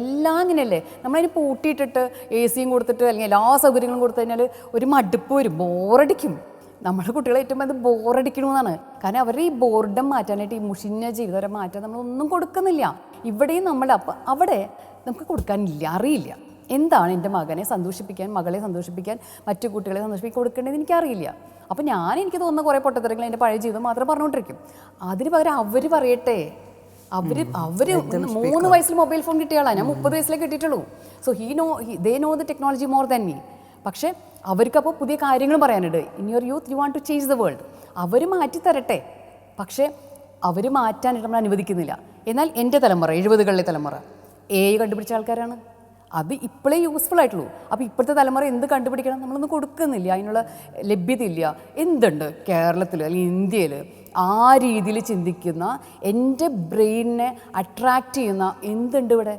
എല്ലാം ഇങ്ങനെയല്ലേ. നമ്മളതിന് പൂട്ടിയിട്ടിട്ട് AC കൊടുത്തിട്ട് അല്ലെങ്കിൽ എല്ലാ സൗകര്യങ്ങളും കൊടുത്തു കഴിഞ്ഞാൽ ഒരു മടുപ്പ് വരും, ബോറടിക്കും. നമ്മുടെ കുട്ടികളെ ഏറ്റവും അത് ബോറടിക്കണമെന്നാണ്. കാരണം അവരുടെ ഈ ബോർഡം മാറ്റാനായിട്ട്, ഈ മുഷിഞ്ഞ ജീവിതം മാറ്റാൻ നമ്മളൊന്നും കൊടുക്കുന്നില്ല. ഇവിടെയും അപ്പം അവിടെ നമുക്ക് കൊടുക്കാനില്ല, അറിയില്ല എന്താണ് എൻ്റെ മകനെ സന്തോഷിപ്പിക്കാൻ, മകളെ സന്തോഷിപ്പിക്കാൻ, മറ്റു കുട്ടികളെ സന്തോഷിപ്പിക്കാൻ കൊടുക്കേണ്ടത് എനിക്കറിയില്ല. അപ്പോൾ എനിക്ക് തോന്നുന്ന കുറേ പൊട്ടത്തരങ്ങൾ എൻ്റെ പഴയ ജീവിതം മാത്രം പറഞ്ഞുകൊണ്ടിരിക്കും. അതിന് പകരം അവർ പറയട്ടെ. അവർ 3 വയസ്സിൽ മൊബൈൽ ഫോൺ കിട്ടിയാളാണ്, ഞാൻ 30 വയസ്സിലേ കിട്ടിയിട്ടുള്ളൂ. So they know the technology more than me. പക്ഷേ അവർക്കപ്പോൾ പുതിയ കാര്യങ്ങളും പറയാനുണ്ട്. In your youth you want to change the world. അവർ മാറ്റി തരട്ടെ. പക്ഷേ അവർ മാറ്റാനായിട്ട് നമ്മൾ അനുവദിക്കുന്നില്ല. എന്നാൽ എൻ്റെ തലമുറ, 70കളിലെ തലമുറ AI കണ്ടുപിടിച്ച ആൾക്കാരാണ്. അത് ഇപ്പോഴേ യൂസ്ഫുൾ ആയിട്ടുള്ളൂ. അപ്പോൾ ഇപ്പോഴത്തെ തലമുറ എന്ത് കണ്ടുപിടിക്കണം? നമ്മളൊന്നും കൊടുക്കുന്നില്ല, അതിനുള്ള ലഭ്യതയില്ല. എന്തുണ്ട് കേരളത്തിൽ അല്ലെങ്കിൽ ഇന്ത്യയിൽ ആ രീതിയിൽ ചിന്തിക്കുന്ന, എൻ്റെ ബ്രെയിനിനെ അട്രാക്റ്റ് ചെയ്യുന്ന എന്തുണ്ട് ഇവിടെ?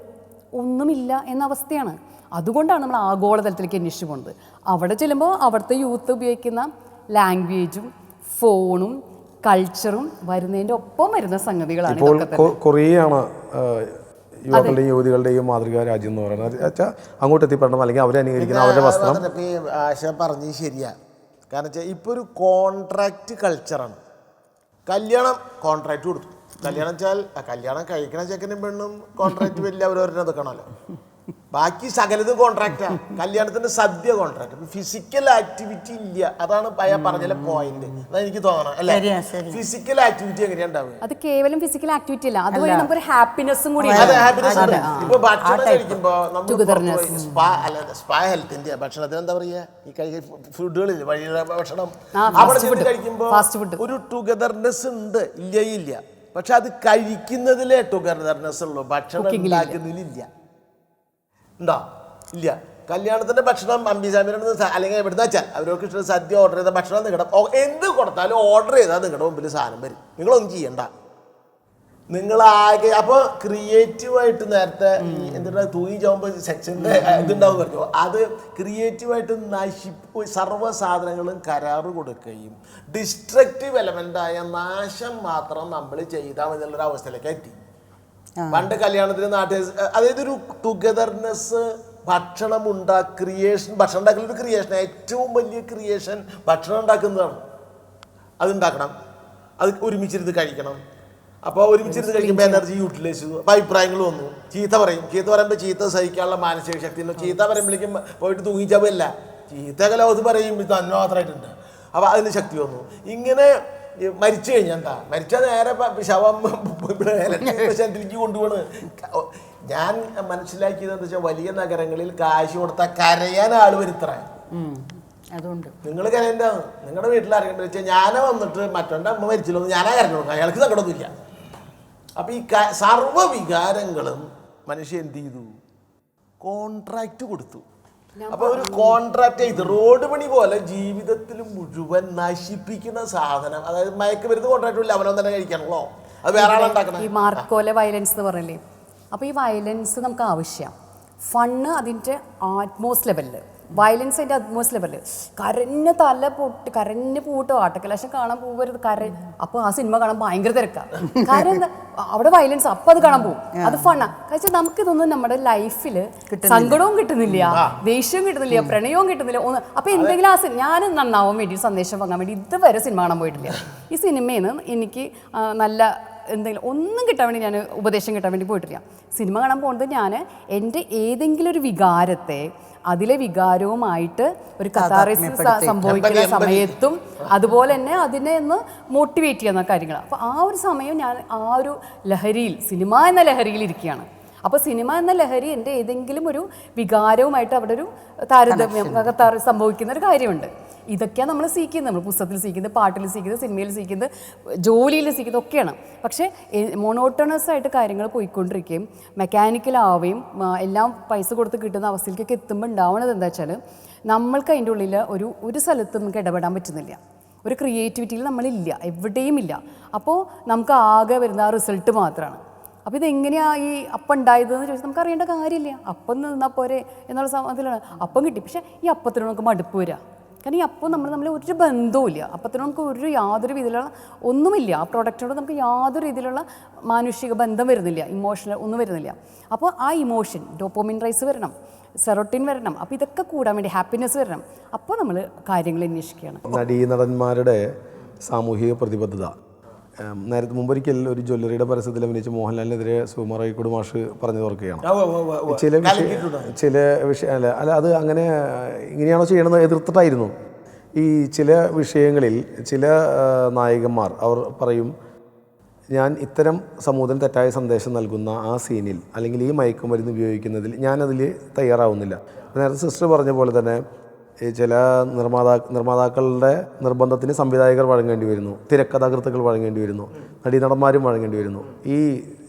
ഒന്നുമില്ല എന്ന അവസ്ഥയാണ്. അതുകൊണ്ടാണ് നമ്മൾ ആഗോളതലത്തിലേക്ക് അന്വേഷിച്ചു പോകുന്നത്. അവിടെ ചെല്ലുമ്പോൾ അവിടുത്തെ യൂത്ത് ഉപയോഗിക്കുന്ന ലാംഗ്വേജും ഫോണും കൾച്ചറും വരുന്നതിൻ്റെ ഒപ്പം വരുന്ന സംഗതികളാണ്. കൊറിയയാണ് യുവാക്കളുടെയും യുവതികളുടെയും മാതൃകാ രാജ്യം എന്ന് പറയുന്നത്. വെച്ചാൽ അങ്ങോട്ട് എത്തിപ്പെടണം, അല്ലെങ്കിൽ അവരെ അനുകരിക്കണം, അവരുടെ വസ്ത്രം. ആശ പറഞ്ഞത് ശരിയാ. കാരണം വെച്ചാൽ ഇപ്പോൾ ഒരു കോൺട്രാക്റ്റ് കൾച്ചറാണ്. കല്യാണം കോൺട്രാക്റ്റ് കൊടുത്തു. കല്യാണം വെച്ചാൽ കല്യാണം കഴിക്കണ ചെക്കനും പെണ്ണും കോൺട്രാക്റ്റ് വലിയ അവരവരെ നിൽക്കണമല്ലോ. ബാക്കി സകലതും കോൺട്രാക്റ്റാണ്. കല്യാണത്തിന്റെ സദ്യ കോൺട്രാക്ട്. ഫിസിക്കൽ ആക്ടിവിറ്റി ഇല്ല. അതാണ് പറഞ്ഞ പോയിന്റ്. എനിക്ക് തോന്നണം അല്ലേ? ഫിസിക്കൽ ആക്ടിവിറ്റി എങ്ങനെയാ ഉണ്ടാവുക? അത് കേവലം ഫിസിക്കൽ ആക്ടിവിറ്റി അല്ല, അതുവഴി നമുക്കൊരു ഹാപ്പിനെസ്സും കൂടി. ഇപ്പൊ ഭക്ഷണം കഴിക്കുമ്പോ സ്പാ ഹെൽത്തിന്റെ ഭക്ഷണത്തിന് എന്താ പറയാ, ഈ ഫുഡുകളില്ല, വഴിയുടെ ഭക്ഷണം, അവിടെ കഴിക്കുമ്പോ ഒരു ടുഗദർനെസ് ഉണ്ട്, ഇല്ല. പക്ഷെ അത് കഴിക്കുന്നതിലേ ടുഗദർനെസ് ഉള്ളൂ, ഭക്ഷണം ഉണ്ടാക്കുന്നതിലില്ല. ഉണ്ടോ? ഇല്ല. കല്യാണത്തിന്റെ ഭക്ഷണം അമ്പിസാമിനോട് അല്ലെങ്കിൽ എവിടുന്ന് വെച്ചാൽ അവർക്ക് ഇഷ്ടം സദ്യ ഓർഡർ ചെയ്ത ഭക്ഷണം നിങ്ങളുടെ എന്ത് കൊടുത്താലും ഓർഡർ ചെയ്താൽ നിങ്ങളുടെ മുമ്പിൽ സാധനം വരും. നിങ്ങളൊന്നും ചെയ്യണ്ട. നിങ്ങളാകെ അപ്പോൾ ക്രിയേറ്റീവായിട്ട് നേരത്തെ എന്താ തൂങ്ങി ചാവുമ്പോൾ സെക്ഷൻ്റെ ഇതുണ്ടാവും പറഞ്ഞു, അത് ക്രിയേറ്റീവായിട്ട് സർവ്വ സാധനങ്ങളും കരാറ് കൊടുക്കുകയും ഡിസ്ട്രക്റ്റീവ് എലമെൻ്റായ നാശം മാത്രം നമ്മൾ ചെയ്താൽ മതി എന്നുള്ളൊരു അവസ്ഥയിലേക്ക് എത്തി. പണ്ട് കല്യാണത്തിന് അതായത് ഒരു ടുഗദർനെസ്, ഭക്ഷണം ഭക്ഷണം ഉണ്ടാക്കലൊരു ക്രിയേഷൻ, ഏറ്റവും വലിയ ക്രിയേഷൻ ഭക്ഷണം ഉണ്ടാക്കുന്നതാണ്. അതുണ്ടാക്കണം, അത് ഒരുമിച്ചിരുന്ന് കഴിക്കണം. അപ്പോൾ ഒരുമിച്ചിരുന്ന് കഴിക്കുമ്പോൾ എനർജി യൂട്ടിലൈസ് ചെയ്തു. അപ്പോൾ അഭിപ്രായങ്ങൾ വന്നു. ചീത്ത പറയുമ്പോൾ ചീത്ത സഹിക്കാനുള്ള മാനസിക ശക്തി ഉണ്ടോ? ചീത്ത പറയുമ്പോഴേക്കും പോയിട്ട് തൂങ്ങിച്ചാവല്ല, ചീത്തയൊക്കെ ലോകത്ത് പറയും ഇത് തന്നെ മാത്രമായിട്ടുണ്ട്. അപ്പോൾ അതിന് ശക്തി വന്നു. ഇങ്ങനെ മരിച്ചു കഴിഞ്ഞാൽ എന്താ, മരിച്ചാൽ നേരെ ശവം ഇവിടെ സ്പെഷ്യാലിറ്റിക്ക് കൊണ്ടുപോണ്. ഞാൻ മനസ്സിലാക്കിയത് എന്താ വെച്ചാൽ വലിയ നഗരങ്ങളിൽ കാശ് കൊടുത്താൽ കരയാൻ ആൾ വരുത്ര. അതുകൊണ്ട് നിങ്ങൾ കരയേണ്ടതാണ്. നിങ്ങളുടെ വീട്ടിൽ അറിയേണ്ടത് വെച്ചാൽ ഞാൻ വന്നിട്ട് മറ്റൊൻ്റെ അമ്മ മരിച്ചല്ലോ ഞാനാ കരഞ്ഞു കൊടുക്കാം, അയാൾക്ക് സങ്കടമൊന്നുമില്ല. അപ്പൊ ഈ സർവ്വവികാരങ്ങളും മനുഷ്യൻ എന്ത് ചെയ്തു? കോൺട്രാക്റ്റ് കൊടുത്തു. അപ്പൊ ഒരു കോൺട്രാക്ട് ചെയ്ത് റോഡ് പണി പോലെ ജീവിതത്തിൽ മുഴുവൻ നശിപ്പിക്കുന്ന സാധനം, അതായത് മയക്കുമരുന്ന് കോൺട്രാക്ട് ഇല്ല, അവനൊന്നും തന്നെ കഴിക്കാനുള്ളോ, അത് വേറെ ആളുണ്ടാക്കണം. ഈ മാർക്കോലെ വയലൻസ് എന്ന് പറയല്ലേ, അപ്പോൾ ഈ വയലൻസ് നമുക്ക് ആവശ്യമാണ്. ഫണ്ണ് അതിൻ്റെ ആറ്റ്മോസ്റ്റ് ലെവലിൽ, വയലൻസ് അതിൻ്റെ അറ്റ്മോസ്റ്റ് ലെവലിൽ. കരഞ്ഞ് തല പൊട്ടി കരഞ്ഞ് പൂട്ടോ ആട്ടക്കലാശം കാണാൻ പോകരുത്, അപ്പോൾ ആ സിനിമ കാണാൻ ഭയങ്കര തിരക്കാണ്. കാരണം എന്താ, അവിടെ വയലൻസ്, അപ്പോൾ അത് കാണാൻ പോകും, അത് ഫണ്ണാ. കാരണം നമുക്കിതൊന്നും നമ്മുടെ ലൈഫിൽ സങ്കടവും കിട്ടുന്നില്ല, ദേഷ്യവും കിട്ടുന്നില്ല, പ്രണയവും കിട്ടുന്നില്ല ഒന്ന്. അപ്പോൾ എന്തെങ്കിലും ഞാൻ നന്നാവാൻ വേണ്ടി, സന്ദേശം വാങ്ങാൻ വേണ്ടി ഇതുവരെ സിനിമ കാണാൻ പോയിട്ടില്ല. ഈ സിനിമയിൽ നിന്ന് എനിക്ക് നല്ല എന്തെങ്കിലും ഒന്നും കിട്ടാൻ വേണ്ടി, ഞാൻ ഉപദേശം കിട്ടാൻ വേണ്ടി പോയിട്ടില്ല. സിനിമ കാണാൻ പോകുന്നത് ഞാൻ എൻ്റെ ഏതെങ്കിലും ഒരു വികാരത്തെ അതിലെ വികാരവുമായിട്ട് ഒരു കഥാറിസിസ് സംഭവിക്കുന്ന സമയത്തും അതുപോലെ തന്നെ അതിനെ ഒന്ന് മോട്ടിവേറ്റ് ചെയ്യുന്ന കാര്യങ്ങൾ. അപ്പോൾ ആ ഒരു സമയം ഞാൻ ആ ഒരു ലഹരിയിൽ, സിനിമ എന്ന ലഹരിയിൽ ഇരിക്കുകയാണ്. അപ്പോൾ സിനിമ എന്ന ലഹരി എൻ്റെ ഏതെങ്കിലും ഒരു വികാരവുമായിട്ട് അവിടെ ഒരു താരതമ്യം സംഭവിക്കുന്ന ഒരു കാര്യമുണ്ട്. ഇതൊക്കെയാണ് നമ്മൾ സീക്കുന്നത്, നമ്മൾ പുസ്തകത്തിൽ സീക്കുന്നത്, പാട്ടിൽ സീക്കുന്നത്, സിനിമയിൽ സീക്കുന്നത്, ജോലിയിൽ സീക്കുന്നത് ഒക്കെയാണ്. പക്ഷേ മോണോട്ടണസ് ആയിട്ട് കാര്യങ്ങൾ പോയിക്കൊണ്ടിരിക്കുകയും മെക്കാനിക്കലാവുകയും എല്ലാം പൈസ കൊടുത്ത് കിട്ടുന്ന അവസ്ഥയിലേക്കൊക്കെ എത്തുമ്പോൾ ഉണ്ടാവുന്നത് എന്താ വെച്ചാൽ, നമ്മൾക്ക് അതിൻ്റെ ഉള്ളിൽ ഒരു സ്ഥലത്ത് നമുക്ക് ഇടപെടാൻ പറ്റുന്നില്ല, ഒരു ക്രിയേറ്റിവിറ്റിയിൽ നമ്മളില്ല, എവിടെയും ഇല്ല. അപ്പോൾ നമുക്ക് ആകെ വരുന്ന ആ റിസൾട്ട് മാത്രമാണ്. അപ്പോൾ ഇതെങ്ങനെയാണ് ഈ അപ്പം ഉണ്ടായതെന്ന് ചോദിച്ചാൽ നമുക്ക് അറിയേണ്ട കാര്യമില്ല. അപ്പം നിന്നാൽ പോരെ എന്നുള്ള അതിലാണ് അപ്പം കിട്ടി. പക്ഷേ ഈ അപ്പത്തിന് നമുക്ക് മടുപ്പ് വരിക. കാരണം ഈ അപ്പം നമ്മൾ ഒരു ബന്ധവും ഇല്ല, അപ്പത്തിന് നമുക്ക് യാതൊരു രീതിയിലുള്ള ഒന്നുമില്ല, ആ പ്രോഡക്റ്റിനോട് നമുക്ക് യാതൊരു രീതിയിലുള്ള മാനുഷിക ബന്ധം വരുന്നില്ല, ഇമോഷണൽ ഒന്നും വരുന്നില്ല. അപ്പോൾ ആ ഇമോഷൻ, ഡോപ്പോമിൻ റൈസ് വരണം, സെറോട്ടിൻ വരണം, അപ്പോൾ ഇതൊക്കെ കൂടാൻ വേണ്ടി ഹാപ്പിനെസ് വരണം. അപ്പോൾ നമ്മൾ കാര്യങ്ങൾ അന്വേഷിക്കുകയാണ്. നടീനടന്മാരുടെ സാമൂഹിക പ്രതിബദ്ധത. നേരത്തെ മുമ്പൊരിക്കൽ ഒരു ജ്വല്ലറിയുടെ പരസ്യത്തിൽ അഭിനയിച്ച് മോഹൻലാലിനെതിരെ സുകുമാർ അഴീക്കോട് മാഷ് പറഞ്ഞു തുറക്കുകയാണ്. ചില വിഷയം അല്ല അത് അങ്ങനെ ഇങ്ങനെയാണോ ചെയ്യണമെന്ന് എതിർത്തിട്ടായിരുന്നു. ഈ ചില വിഷയങ്ങളിൽ ചില നായകന്മാർ അവർ പറയും, ഞാൻ ഇത്തരം സമൂഹത്തിന് തെറ്റായ സന്ദേശം നൽകുന്ന ആ സീനിൽ അല്ലെങ്കിൽ ഈ മയക്കുമരുന്ന് ഉപയോഗിക്കുന്നതിൽ ഞാനതിൽ തയ്യാറാവുന്നില്ല. നേരത്തെ സിസ്റ്റർ പറഞ്ഞ പോലെ തന്നെ ചില നിർമ്മാതാക്കളുടെ നിർബന്ധത്തിന് സംവിധായകർ വഴങ്ങേണ്ടി വരുന്നു, തിരക്കഥാകൃത്തുക്കൾ വഴങ്ങേണ്ടി വരുന്നു, നടീനടന്മാരും വഴങ്ങേണ്ടി വരുന്നു. ഈ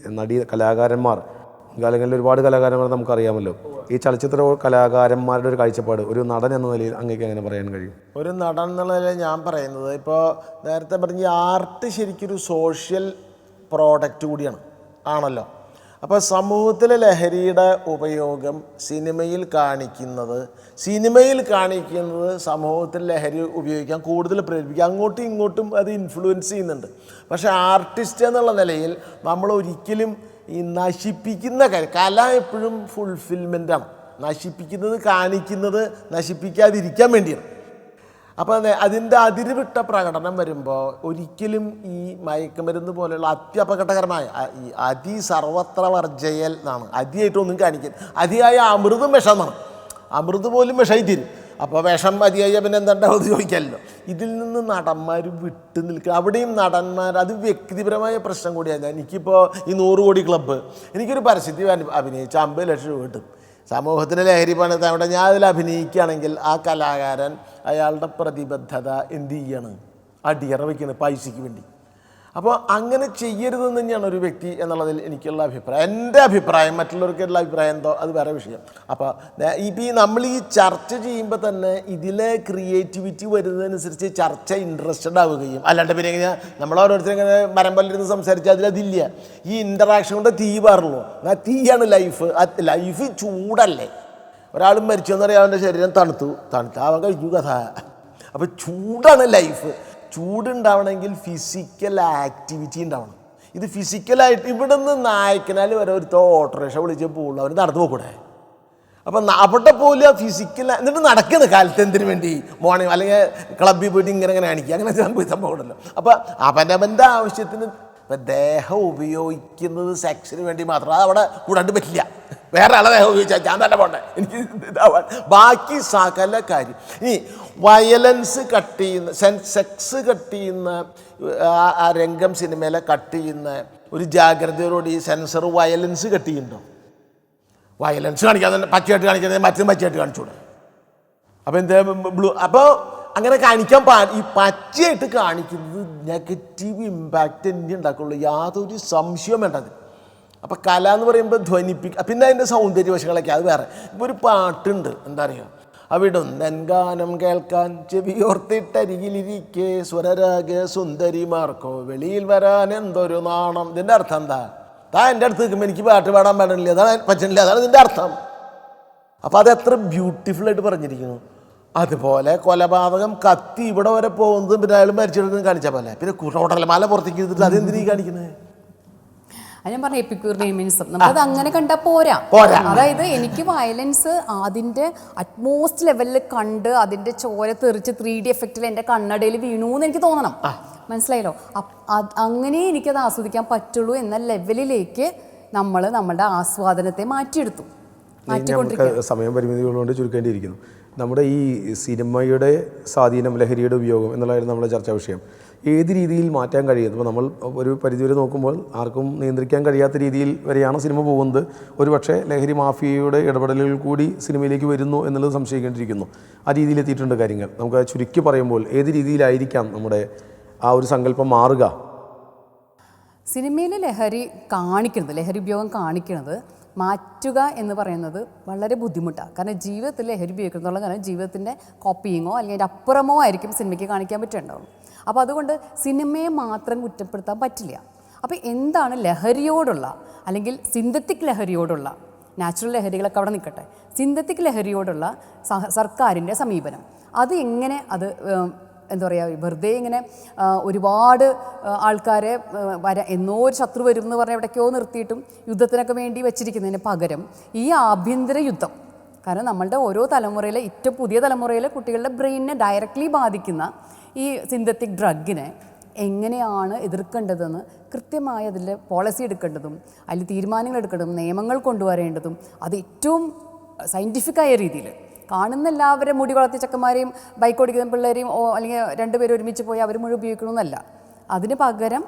കലാകാരന്മാർ, കാലങ്ങളിൽ ഒരുപാട് കലാകാരന്മാർ നമുക്കറിയാമല്ലോ. ഈ ചലച്ചിത്ര കലാകാരന്മാരുടെ ഒരു കാഴ്ചപ്പാട് ഒരു നടൻ എന്ന നിലയിൽ അങ്ങേക്ക് എങ്ങനെ പറയാൻ കഴിയും? ഒരു നടൻ എന്നുള്ള നിലയിൽ ഞാൻ പറയുന്നത്, ഇപ്പോൾ നേരത്തെ പറഞ്ഞ ആർട്ട് ശരിക്കൊരു സോഷ്യൽ പ്രോഡക്റ്റ് കൂടിയാണ് ആണല്ലോ. അപ്പോൾ സമൂഹത്തിലെ ലഹരിയുടെ ഉപയോഗം സിനിമയിൽ കാണിക്കുന്നത് സമൂഹത്തിൽ ലഹരി ഉപയോഗിക്കാൻ കൂടുതൽ പ്രേരിപ്പിക്കുക, അങ്ങോട്ടും ഇങ്ങോട്ടും അത് ഇൻഫ്ലുവൻസ് ചെയ്യുന്നുണ്ട്. പക്ഷേ ആർട്ടിസ്റ്റ് എന്നുള്ള നിലയിൽ നമ്മൾ ഒരിക്കലും ഈ നശിപ്പിക്കുന്ന കാര്യം, കല എപ്പോഴും ഫുൾഫിൽമെൻ്റാണ്. നശിപ്പിക്കുന്നത്, കാണിക്കുന്നത് നശിപ്പിക്കാതിരിക്കാൻ വേണ്ടിയാണ്. അപ്പോൾ അതിൻ്റെ അതിരുവിട്ട പ്രകടനം വരുമ്പോൾ ഒരിക്കലും ഈ മയക്കുമരുന്ന് പോലെയുള്ള അത്യപകടകരമായ ഈ അതി സർവത്ര വർജയൽ എന്നാണ്. അതിയായിട്ടൊന്നും കാണിക്കരുത്. അതിയായ അമൃതും വിഷമാണ്, അമൃത് പോലും വിഷമായി തീരും. അപ്പോൾ വിഷം അതിയായ പിന്നെ എന്താണ്ടാവും ചോദിക്കാമല്ലോ. ഇതിൽ നിന്ന് നടന്മാർ വിട്ടു നിൽക്കുക. അവിടെയും നടന്മാർ, അത് വ്യക്തിപരമായ പ്രശ്നം കൂടിയാണ്. എനിക്കിപ്പോൾ ഈ 100 കോടി ക്ലബ്ബ്, എനിക്കൊരു പരസ്യത്തിൽ അഭിനയിച്ച 50 ലക്ഷം രൂപ കിട്ടും. സമൂഹത്തിന് ലഹരി പണത്തെ അവിടെ ഞാൻ അതിൽ അഭിനയിക്കുകയാണെങ്കിൽ ആ കലാകാരൻ അയാളുടെ പ്രതിബദ്ധത എന്ത് ചെയ്യാണ്? അടിയറ വയ്ക്കുന്നത് പൈസയ്ക്ക് വേണ്ടി. അപ്പോൾ അങ്ങനെ ചെയ്യരുതെന്ന് തന്നെയാണ് ഒരു വ്യക്തി എന്നുള്ളതിൽ എനിക്കുള്ള അഭിപ്രായം. എൻ്റെ അഭിപ്രായം, മറ്റുള്ളവർക്കുള്ള അഭിപ്രായം എന്തോ അത് വേറെ വിഷയം. അപ്പോൾ ഇപ്പോൾ നമ്മൾ ഈ ചർച്ച ചെയ്യുമ്പോൾ തന്നെ ഇതിലെ ക്രിയേറ്റിവിറ്റി വരുന്നതനുസരിച്ച് ചർച്ച ഇൻട്രസ്റ്റഡ് ആവുകയും, അല്ലാണ്ട് പിന്നെ ഇങ്ങനെ നമ്മൾ ഓരോരുത്തരും ഇങ്ങനെ മരം പല്ലിരുന്ന് സംസാരിച്ചാൽ അതിലതില്ല. ഈ ഇൻ്ററാക്ഷൻ കൊണ്ട് തീ പാറുള്ളൂ. ആ തീയാണ് ലൈഫ്. ആ ലൈഫ് ചൂടല്ലേ. ഒരാൾ മരിച്ചെന്ന് പറയാൻ അവൻ്റെ ശരീരം തണുത്താവാൻ കഴിഞ്ഞു കഥ. അപ്പോൾ ചൂടാണ് ലൈഫ്. ചൂടുണ്ടാവണമെങ്കിൽ ഫിസിക്കൽ ആക്ടിവിറ്റി ഉണ്ടാവണം. ഇത് ഫിസിക്കലായിട്ട് ഇവിടെ നിന്ന് നായക്കനാൽ വരെ ഒരു ഓട്ടോറിക്ഷ വിളിച്ച് പോകുള്ളൂ, അവർ നടന്നു പോകൂടെ. അപ്പം അവിടെ പോലും ഫിസിക്കൽ എന്നിട്ട് നടക്കുന്ന കാലത്ത് എന്തിനു വേണ്ടി മോർണിംഗ് അല്ലെങ്കിൽ ക്ലബ്ബിൽ പോയിട്ട് ഇങ്ങനെ കാണിക്കുക, അങ്ങനെ സംഭവം ഉണ്ടല്ലോ. അപ്പം അവൻ്റെ ആവശ്യത്തിന് ഇപ്പം ദേഹം ഉപയോഗിക്കുന്നത് സെക്സിന് വേണ്ടി മാത്രം, അത് അവിടെ കൂടാണ്ട് പറ്റില്ല. വേറെ ആളെ ദേഹം ഉപയോഗിച്ചാൽ ഞാൻ തന്നെ പോട്ടെ, എനിക്ക് ഇതാവാൻ. ബാക്കി സകല കാര്യം ഇനി വയലൻസ് കട്ട് ചെയ്യുന്ന സെക്സ് കട്ട് ചെയ്യുന്ന ആ രംഗം സിനിമയിലെ കട്ട് ചെയ്യുന്ന ഒരു ജാഗ്രതയോടുകൂടി ഈ സെൻസർ വയലൻസ് കട്ട് ചെയ്യുന്നുണ്ടോ? വയലൻസ് കാണിക്കാതെ പച്ചയായിട്ട് കാണിക്കുന്നത് മറ്റൊന്നും പച്ചയായിട്ട് കാണിച്ചൂടെ. അപ്പോൾ എന്താ അപ്പോൾ അങ്ങനെ കാണിക്കാൻ ഈ പച്ചയായിട്ട് കാണിക്കുന്നത് നെഗറ്റീവ് ഇമ്പാക്റ്റ് തന്നെ ഉണ്ടാക്കുള്ളൂ, യാതൊരു സംശയവും വേണ്ടത്. അപ്പോൾ കല എന്ന് പറയുമ്പോൾ ധ്വനിപ്പിക്കുക, പിന്നെ അതിൻ്റെ സൗന്ദര്യവശങ്ങളൊക്കെ അത് വേറെ. ഇപ്പോൾ ഒരു പാട്ടുണ്ട്, എന്താ പറയുക, അവിടുന്നൻ ഗാനം കേൾക്കാൻ ചെവിയോർത്തിട്ടരികിലിരിക്കെ സ്വരരാഗ സുന്ദരിമാർക്കോ വെളിയിൽ വരാൻ എന്തൊരു നാണം. ഇതിൻ്റെ അർത്ഥം എന്താ? എൻ്റെ അടുത്ത് നിൽക്കുമ്പോൾ എനിക്ക് പാട്ട് പാടാൻ പാടില്ല, അതാണ് പറ്റണില്ല, അതാണ് ഇതിൻ്റെ അർത്ഥം. അപ്പോൾ അത് എത്ര ബ്യൂട്ടിഫുള്ളായിട്ട് പറഞ്ഞിരിക്കുന്നു. അതുപോലെ കൊലപാതകം കത്തി ഇവിടെ വരെ പോകുന്നതും പിന്നെ അയാൾ മരിച്ചെടുക്കുന്നത് കാണിച്ചാൽ പോലെ, പിന്നെ കുട്ടോട്ടല പുറത്തേക്ക് എടുത്തിട്ട് അതെന്തിനീ കാണിക്കുന്നത്? അത് ഞാൻ പറഞ്ഞ എപ്പിക്യൂറിയനിസം നമുക്കത് അങ്ങനെ കണ്ടാൽ പോരാ. അതായത് എനിക്ക് വയലൻസ് അതിൻ്റെ അറ്റ്മോസ്റ്റ് ലെവലിൽ കണ്ട് അതിൻ്റെ ചോര തെറിച്ച് 3D എഫക്റ്റിൽ എൻ്റെ കണ്ണടയിൽ വീണു എന്ന് എനിക്ക് തോന്നണം. മനസ്സിലായല്ലോ? അങ്ങനെ എനിക്കത് ആസ്വദിക്കാൻ പറ്റുള്ളൂ എന്ന ലെവലിലേക്ക് നമ്മൾ നമ്മുടെ ആസ്വാദനത്തെ മാറ്റിയെടുത്തു. നമുക്ക് സമയം പരിമിതികളുകൊണ്ട് ചുരുക്കേണ്ടിയിരിക്കുന്നു. നമ്മുടെ ഈ സിനിമയുടെ സ്വാധീനം, ലഹരിയുടെ ഉപയോഗം എന്നുള്ളതായിരുന്നു നമ്മുടെ ചർച്ചാ വിഷയം. ഏത് രീതിയിൽ മാറ്റാൻ കഴിയുന്നു? ഇപ്പോൾ നമ്മൾ ഒരു പരിധിവരെ നോക്കുമ്പോൾ ആർക്കും നിയന്ത്രിക്കാൻ കഴിയാത്ത രീതിയിൽ വരെയാണ് സിനിമ പോകുന്നത്. ഒരു പക്ഷേ ലഹരി മാഫിയയുടെ ഇടപെടലുകൾ കൂടി സിനിമയിലേക്ക് വരുന്നു എന്നുള്ളത് സംശയിക്കേണ്ടിയിരിക്കുന്നു. ആ രീതിയിലെത്തിയിട്ടുണ്ട് കാര്യങ്ങൾ. നമുക്ക് ചുരുക്കി പറയുമ്പോൾ ഏത് രീതിയിലായിരിക്കാം നമ്മുടെ ആ ഒരു സങ്കല്പം മാറുക? സിനിമയിൽ ലഹരി ഉപയോഗം കാണിക്കുന്നത് മാറ്റുക എന്ന് പറയുന്നത് വളരെ ബുദ്ധിമുട്ടാണ്. കാരണം ജീവിതത്തിൽ ലഹരി ഉപയോഗിക്കുന്നുള്ള കാരണം ജീവിതത്തിൻ്റെ കോപ്പിയിങ്ങോ അല്ലെങ്കിൽ അതിൻ്റെ അപ്പുറമോ ആയിരിക്കും സിനിമയ്ക്ക് കാണിക്കാൻ പറ്റുന്നുണ്ടാവും. അപ്പോൾ അതുകൊണ്ട് സിനിമയെ മാത്രം കുറ്റപ്പെടുത്താൻ പറ്റില്ല. അപ്പോൾ എന്താണ് ലഹരിയോടുള്ള അല്ലെങ്കിൽ സിന്തറ്റിക് ലഹരിയോടുള്ള, നാച്ചുറൽ ലഹരികളൊക്കെ അവിടെ നിൽക്കട്ടെ, സിന്തറ്റിക് ലഹരിയോടുള്ള സർക്കാരിൻ്റെ സമീപനം, അത് എങ്ങനെ അത് എന്താ പറയുക, വെറുതെ ഇങ്ങനെ ഒരുപാട് ആൾക്കാരെ എന്നോ ഒരു ശത്രു വരും എന്ന് പറഞ്ഞാൽ എവിടേക്കോ നിർത്തിയിട്ടും യുദ്ധത്തിനൊക്കെ വേണ്ടി വെച്ചിരിക്കുന്നതിന് പകരം ഈ ആഭ്യന്തര യുദ്ധം, കാരണം നമ്മളുടെ ഓരോ തലമുറയിലെ ഏറ്റവും പുതിയ തലമുറയിലെ കുട്ടികളുടെ ബ്രെയിനിനെ ഡയറക്റ്റ്ലി ബാധിക്കുന്ന ഈ സിന്തറ്റിക് ഡ്രഗിനെ എങ്ങനെയാണ് എതിർക്കേണ്ടതെന്ന് കൃത്യമായി അതിൽ പോളിസി എടുക്കേണ്ടതും അതിൽ തീരുമാനങ്ങൾ എടുക്കേണ്ടതും നിയമങ്ങൾ കൊണ്ടുവരേണ്ടതും അത് ഏറ്റവും സയൻറ്റിഫിക്കായ രീതിയിൽ കാണുന്ന എല്ലാവരും മുടി വളർത്തിയ ചെക്കന്മാരെയും ബൈക്ക് ഓടിക്കുന്ന പിള്ളേരെയും അല്ലെങ്കിൽ രണ്ടുപേരും ഒരുമിച്ച് പോയി അവർ മുഴുവൻ ഉപയോഗിക്കണമെന്നല്ല. അതിന് പകരം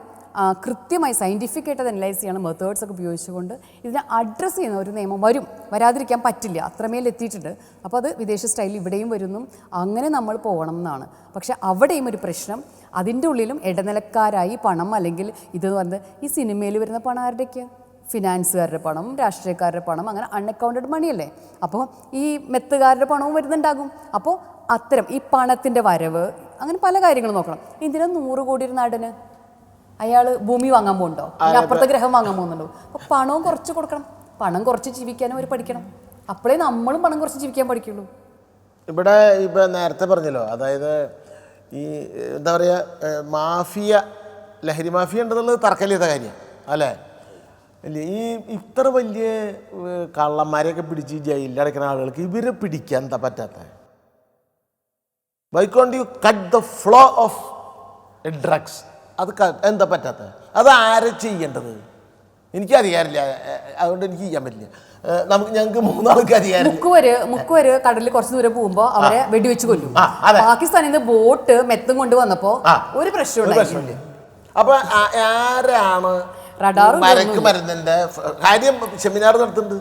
കൃത്യമായി സയൻറ്റിഫിക്കായിട്ട് അത് അനലൈസ് ചെയ്യണം. മെത്തേഡ്സ് ഒക്കെ ഉപയോഗിച്ചുകൊണ്ട് ഇതിനെ അഡ്രസ്സ് ചെയ്യുന്ന ഒരു നിയമം വരാതിരിക്കാൻ പറ്റില്ല, അത്രമേൽ എത്തിയിട്ടുണ്ട്. അപ്പോൾ അത് വിദേശ സ്റ്റൈലിൽ ഇവിടെയും വരുന്നു. അങ്ങനെ നമ്മൾ പോകണം എന്നാണ്. പക്ഷെ അവിടെയും ഒരു പ്രശ്നം, അതിൻ്റെ ഉള്ളിലും ഇടനിലക്കാരായി പണം, അല്ലെങ്കിൽ ഇതെന്ന് പറഞ്ഞത് ഈ സിനിമയിൽ വരുന്ന പണം ആരുടെയൊക്കെ? ഫിനാൻസുകാരുടെ പണം, രാഷ്ട്രീയക്കാരുടെ പണം, അങ്ങനെ അൺഅക്കൗണ്ടഡ് മണിയല്ലേ. അപ്പോൾ ഈ മെത്തുകാരുടെ പണവും വരുന്നുണ്ടാകും. അപ്പോൾ അത്തരം ഈ പണത്തിൻ്റെ വരവ്, അങ്ങനെ പല കാര്യങ്ങളും നോക്കണം. എന്തിനാ 100 കോടി ഒരു നടന്? അയാൾ ഭൂമി വാങ്ങാൻ പോകുന്നുണ്ടോ? അപ്പുറത്തെ ഗ്രഹം വാങ്ങാൻ പോകുന്നുണ്ടോ? അപ്പോൾ പണവും കുറച്ച് കൊടുക്കണം. പണം കുറച്ച് ജീവിക്കാനും അവർ പഠിക്കണം. അപ്പോഴേ നമ്മളും പണം കുറച്ച് ജീവിക്കാൻ പഠിക്കുള്ളൂ. ഇവിടെ ഇപ്പം നേരത്തെ പറഞ്ഞല്ലോ, അതായത് ഈ എന്താ പറയുക, മാഫിയ, ലഹരി മാഫിയ ഉണ്ടെന്നുള്ളത് തർക്കമില്ലാത്ത കാര്യം അല്ലേ? അല്ലേ? ഈ ഇത്ര വലിയ കള്ളന്മാരെയൊക്കെ പിടിച്ച് ജയിലിലടക്കുന്ന ആളുകൾക്ക് ഇവരെ പിടിക്കാൻ എന്താ പറ്റാത്ത? Why can't you cut the flow of drugs? അത് എന്താ പറ്റാത്ത? അത് ആരെ ചെയ്യേണ്ടത്? എനിക്ക് അധികാരമില്ല, അതുകൊണ്ട് എനിക്ക് ചെയ്യാൻ പറ്റില്ല. ഞങ്ങൾക്ക് 3 ആൾക്ക് അധികാരം. മുക്കുവര് കടലിൽ കുറച്ച് ദൂരം പോകുമ്പോ അവരെ വെടിവെച്ച് കൊല്ലും. പാകിസ്ഥാനിൽ നിന്ന് ബോട്ട് മെത്തും കൊണ്ട് വന്നപ്പോ ഒരു പ്രശ്നമില്ല. അപ്പൊ ആരാണ് മരക്ക് മരുന്നിന്റെ കാര്യം സെമിനാർ നടത്തുന്നുണ്ട്?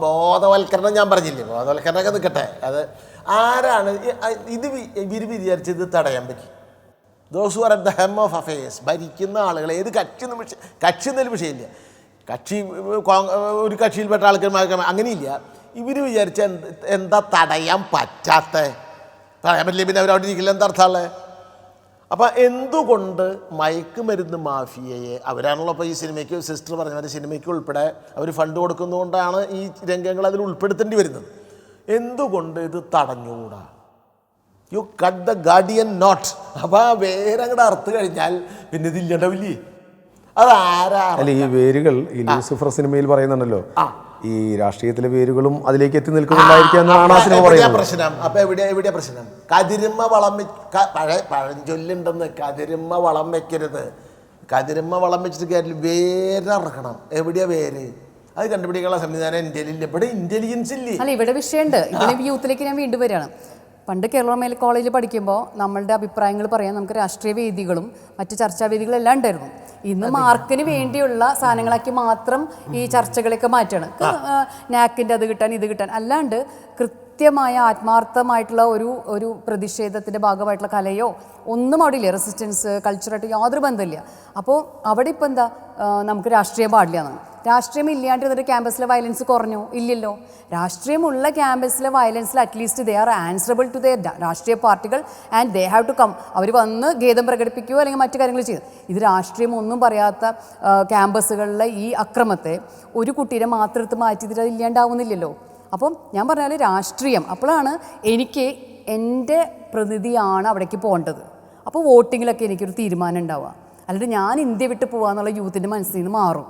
ബോധവൽക്കരണം ഞാൻ പറഞ്ഞില്ലേ, ബോധവൽക്കരണമൊക്കെ നിൽക്കട്ടെ. അത് ആരാണ് ഇത്? ഇവർ വിചാരിച്ചത് തടയാൻ പറ്റി. Those who are at the helm of affairs, ഭരിക്കുന്ന ആളുകൾ ഏത് കക്ഷി എന്നൊരു വിഷയമില്ല, ഒരു കക്ഷിയിൽപ്പെട്ട ആൾക്കാർ അങ്ങനെയില്ല. ഇവർ വിചാരിച്ച എന്താ തടയാൻ പറ്റാത്ത, തടയാൻ പറ്റില്ല പിന്നെ അവരവിടെ ഇരിക്കില്ല, എന്താ അർത്ഥമുള്ളത്? അപ്പം എന്തുകൊണ്ട് മയക്കുമരുന്ന് മാഫിയയെ, അവരാണല്ലോ ഇപ്പോൾ ഈ സിനിമയ്ക്ക് സിസ്റ്റർ പറഞ്ഞ പോലെ സിനിമയ്ക്ക് ഉൾപ്പെടെ അവർ ഫണ്ട് കൊടുക്കുന്നതുകൊണ്ടാണ് ഈ രംഗങ്ങൾ അതിൽ ഉൾപ്പെടുത്തേണ്ടി വരുന്നത്. എന്തുകൊണ്ട് ഇത് തടഞ്ഞുകൂടാ? You cut the guardian not. അപ്പോൾ ആ വേരങ്ങടെ അറുത്ത് കഴിഞ്ഞാൽ പിന്നെ ഇതില്ലണ്ടാവില്ലേ? അതാരാ? അല്ല, ഈ വേരുകൾ ഈ ലൂസിഫർ സിനിമയിൽ പറയുന്നുണ്ടല്ലോ, ഈ രാഷ്ട്രീയത്തിലെ വേരുകളും അതിലേക്ക് എത്തി നിൽക്കുന്നുണ്ടായിരിക്കും എന്നാണ് ആ സിനിമ പറയുന്നത്. പ്രശ്നം അപ്പം എവിടെയാ പ്രശ്നം? കതിരുമ്മ വളം പഴഞ്ചൊല്ലുണ്ടെന്ന്, കതിരുമ്മ വളം വെക്കരുത്. കതിരുമ്മ വളം വെച്ചിട്ട് കാര്യത്തിൽ വേരിറക്കണം. എവിടെയാ വേര്? അത് കണ്ടുപിടിക്കാനുള്ള സംവിധാനം ഇന്ത്യയിലില്ല. ഇവിടെ ഇന്റലിജൻസ് ഇല്ലേ? അല്ല, ഇവിടെ വിഷയമുണ്ട്. ഇതിന് യൂത്തിലേക്ക് ഞാൻ വീണ്ടും വരികയാണ്. പണ്ട് കേരള മേൽ കോളേജിൽ പഠിക്കുമ്പോൾ നമ്മളുടെ അഭിപ്രായങ്ങൾ പറയാൻ നമുക്ക് രാഷ്ട്രീയ വേദികളും മറ്റ് ചർച്ചാ വേദികളും എല്ലാം ഉണ്ടായിരുന്നു. ഇന്ന് മാർക്കിന് വേണ്ടിയുള്ള സാധനങ്ങളാക്കി മാത്രം ഈ ചർച്ചകളൊക്കെ മാറ്റാണ്. നാക്കിൻ്റെ അത് കിട്ടാൻ ഇത് കിട്ടാൻ, അല്ലാണ്ട് കൃത്യമായ ആത്മാർത്ഥമായിട്ടുള്ള ഒരു പ്രതിഷേധത്തിൻ്റെ ഭാഗമായിട്ടുള്ള കലയോ ഒന്നും അവിടെ ഇല്ല. റെസിസ്റ്റൻസ് കൾച്ചറായിട്ട് യാതൊരു ബന്ധമില്ല. അപ്പോൾ അവിടെ ഇപ്പോൾ എന്താ, നമുക്ക് രാഷ്ട്രീയം പാടില്ല എന്നാണ്. രാഷ്ട്രീയം ഇല്ലാണ്ട് എന്നിട്ട് ക്യാമ്പസിലെ വയലൻസ് കുറഞ്ഞോ? ഇല്ലല്ലോ. രാഷ്ട്രീയമുള്ള ക്യാമ്പസിലെ വയലൻസിൽ at least they are answerable to their രാഷ്ട്രീയ പാർട്ടികൾ and they have to come. അവർ വന്ന് ഖേദം പ്രകടിപ്പിക്കുകയോ അല്ലെങ്കിൽ മറ്റു കാര്യങ്ങൾ ചെയ്യും. ഇത് രാഷ്ട്രീയം ഒന്നും പറയാത്ത ക്യാമ്പസുകളിലെ ഈ അക്രമത്തെ ഒരു കുട്ടീനെ മാത്രം എടുത്ത് മാറ്റിയിട്ട് അത് ഇല്ലാണ്ടാവുന്നില്ലല്ലോ. അപ്പം ഞാൻ പറഞ്ഞാൽ രാഷ്ട്രീയം, അപ്പോഴാണ് എനിക്ക് എൻ്റെ പ്രതിനിധിയാണ് അവിടേക്ക് പോകേണ്ടത്. അപ്പോൾ വോട്ടിങ്ങിലൊക്കെ എനിക്കൊരു തീരുമാനം ഉണ്ടാവുക. അല്ലാണ്ട് ഞാൻ ഇന്ത്യ വിട്ട് പോകാമെന്നുള്ള യൂത്തിൻ്റെ മനസ്സിൽ നിന്ന് മാറും.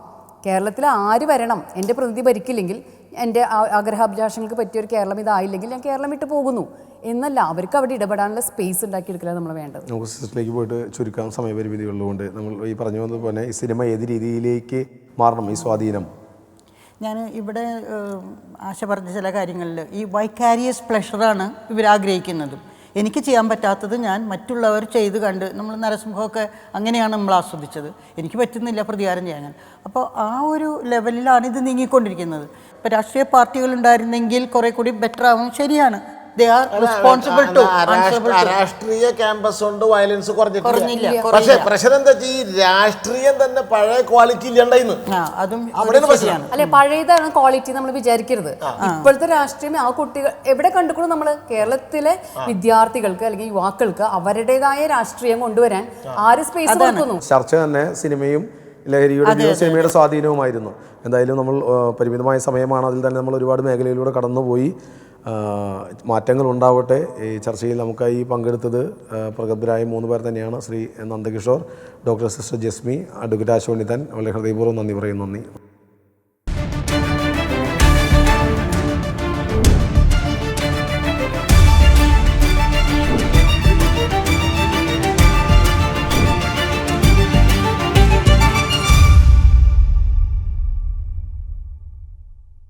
കേരളത്തിൽ ആര് വരണം, എൻ്റെ പ്രതിനിധി ഭരിക്കില്ലെങ്കിൽ, എൻ്റെ ആഗ്രഹാഭിലാഷങ്ങൾക്ക് പറ്റിയൊരു കേരളം ഇതായില്ലെങ്കിൽ ഞാൻ കേരളം വിട്ട് പോകുന്നു എന്നല്ല, അവർക്ക് അവിടെ ഇടപെടാനുള്ള സ്പേസ് ഉണ്ടാക്കിയെടുക്കല നമ്മൾ വേണ്ടത്. നമുക്ക് സിസ്റ്ററിലേക്ക് പോയിട്ട് ചുരുക്കാൻ സമയപരിമിതികളുള്ളതുകൊണ്ട് നമ്മൾ ഈ പറഞ്ഞു വന്നതുപോലെ ഈ സിനിമ ഏത് രീതിയിലേക്ക് മാറണം, ഈ സ്വാധീനം? ഞാൻ ഇവിടെ ആശ പറഞ്ഞ ചില കാര്യങ്ങളിൽ ഈ വൈക്കാരിയസ് പ്ലഷറാണ് ഇവരാഗ്രഹിക്കുന്നത്. എനിക്ക് ചെയ്യാൻ പറ്റാത്തത് ഞാൻ മറ്റുള്ളവർ ചെയ്ത് കണ്ട്, നമ്മൾ നരസിംഹമൊക്കെ അങ്ങനെയാണ് നമ്മൾ ആസ്വദിച്ചത്. എനിക്ക് പറ്റുന്നില്ല പ്രതികാരം ചെയ്യാൻ. അപ്പോൾ ആ ഒരു ലെവലിലാണ് ഇത് നീങ്ങിക്കൊണ്ടിരിക്കുന്നത്. ഇപ്പോൾ രാഷ്ട്രീയ പാർട്ടികൾ ഉണ്ടായിരുന്നെങ്കിൽ കുറേ കൂടി ബെറ്റർ ആവും. ശരിയാണ്, they are responsible to രാഷ്ട്രീയ ക്യാമ്പസ് കൊണ്ട് വയലൻസ് കുറഞ്ഞില്ല. പക്ഷേ പ്രശ്നം എന്താ വെച്ചാൽ ഈ രാഷ്ട്രീയം തന്നെ പഴയ ക്വാളിറ്റി ഇല്ലാണ്ടായിരുന്നു. അതും പ്രശ്നമാണ്. അല്ലെ, പഴയതാണ് ക്വാളിറ്റി നമ്മൾ വിചാരിക്കരുത്. ഇപ്പോഴത്തെ രാഷ്ട്രീയം ആ കുട്ടികൾ എവിടെ കണ്ടുകൊള്ളു? നമ്മൾ കേരളത്തിലെ വിദ്യാർത്ഥികൾക്ക് അല്ലെങ്കിൽ യുവാക്കൾക്ക് അവരുടേതായ രാഷ്ട്രീയം കൊണ്ടുവരാൻ ആര് സ്പേസ് കൊടുക്കുന്നു? ചർച്ച തന്നെ സിനിമയും ലഹരിയുടെ സിനിമയുടെ സ്വാധീനവുമായിരുന്നു. എന്തായാലും നമ്മൾ പരിമിതമായ സമയമാണ്, അതിൽ തന്നെ നമ്മൾ ഒരുപാട് മേഖലയിലൂടെ കടന്നുപോയി. മാറ്റങ്ങൾ ഉണ്ടാവട്ടെ. ഈ ചർച്ചയിൽ നമുക്കായി പങ്കെടുത്തത് പ്രഗത്ഭരായ 3 പേർ തന്നെയാണ്. Shri Nandakishore, doctor sister Jesmi, advocate ആശോണിതൻ. വളരെ ഹൃദയപൂർവ്വം നന്ദി പറയുന്നു. നന്ദി.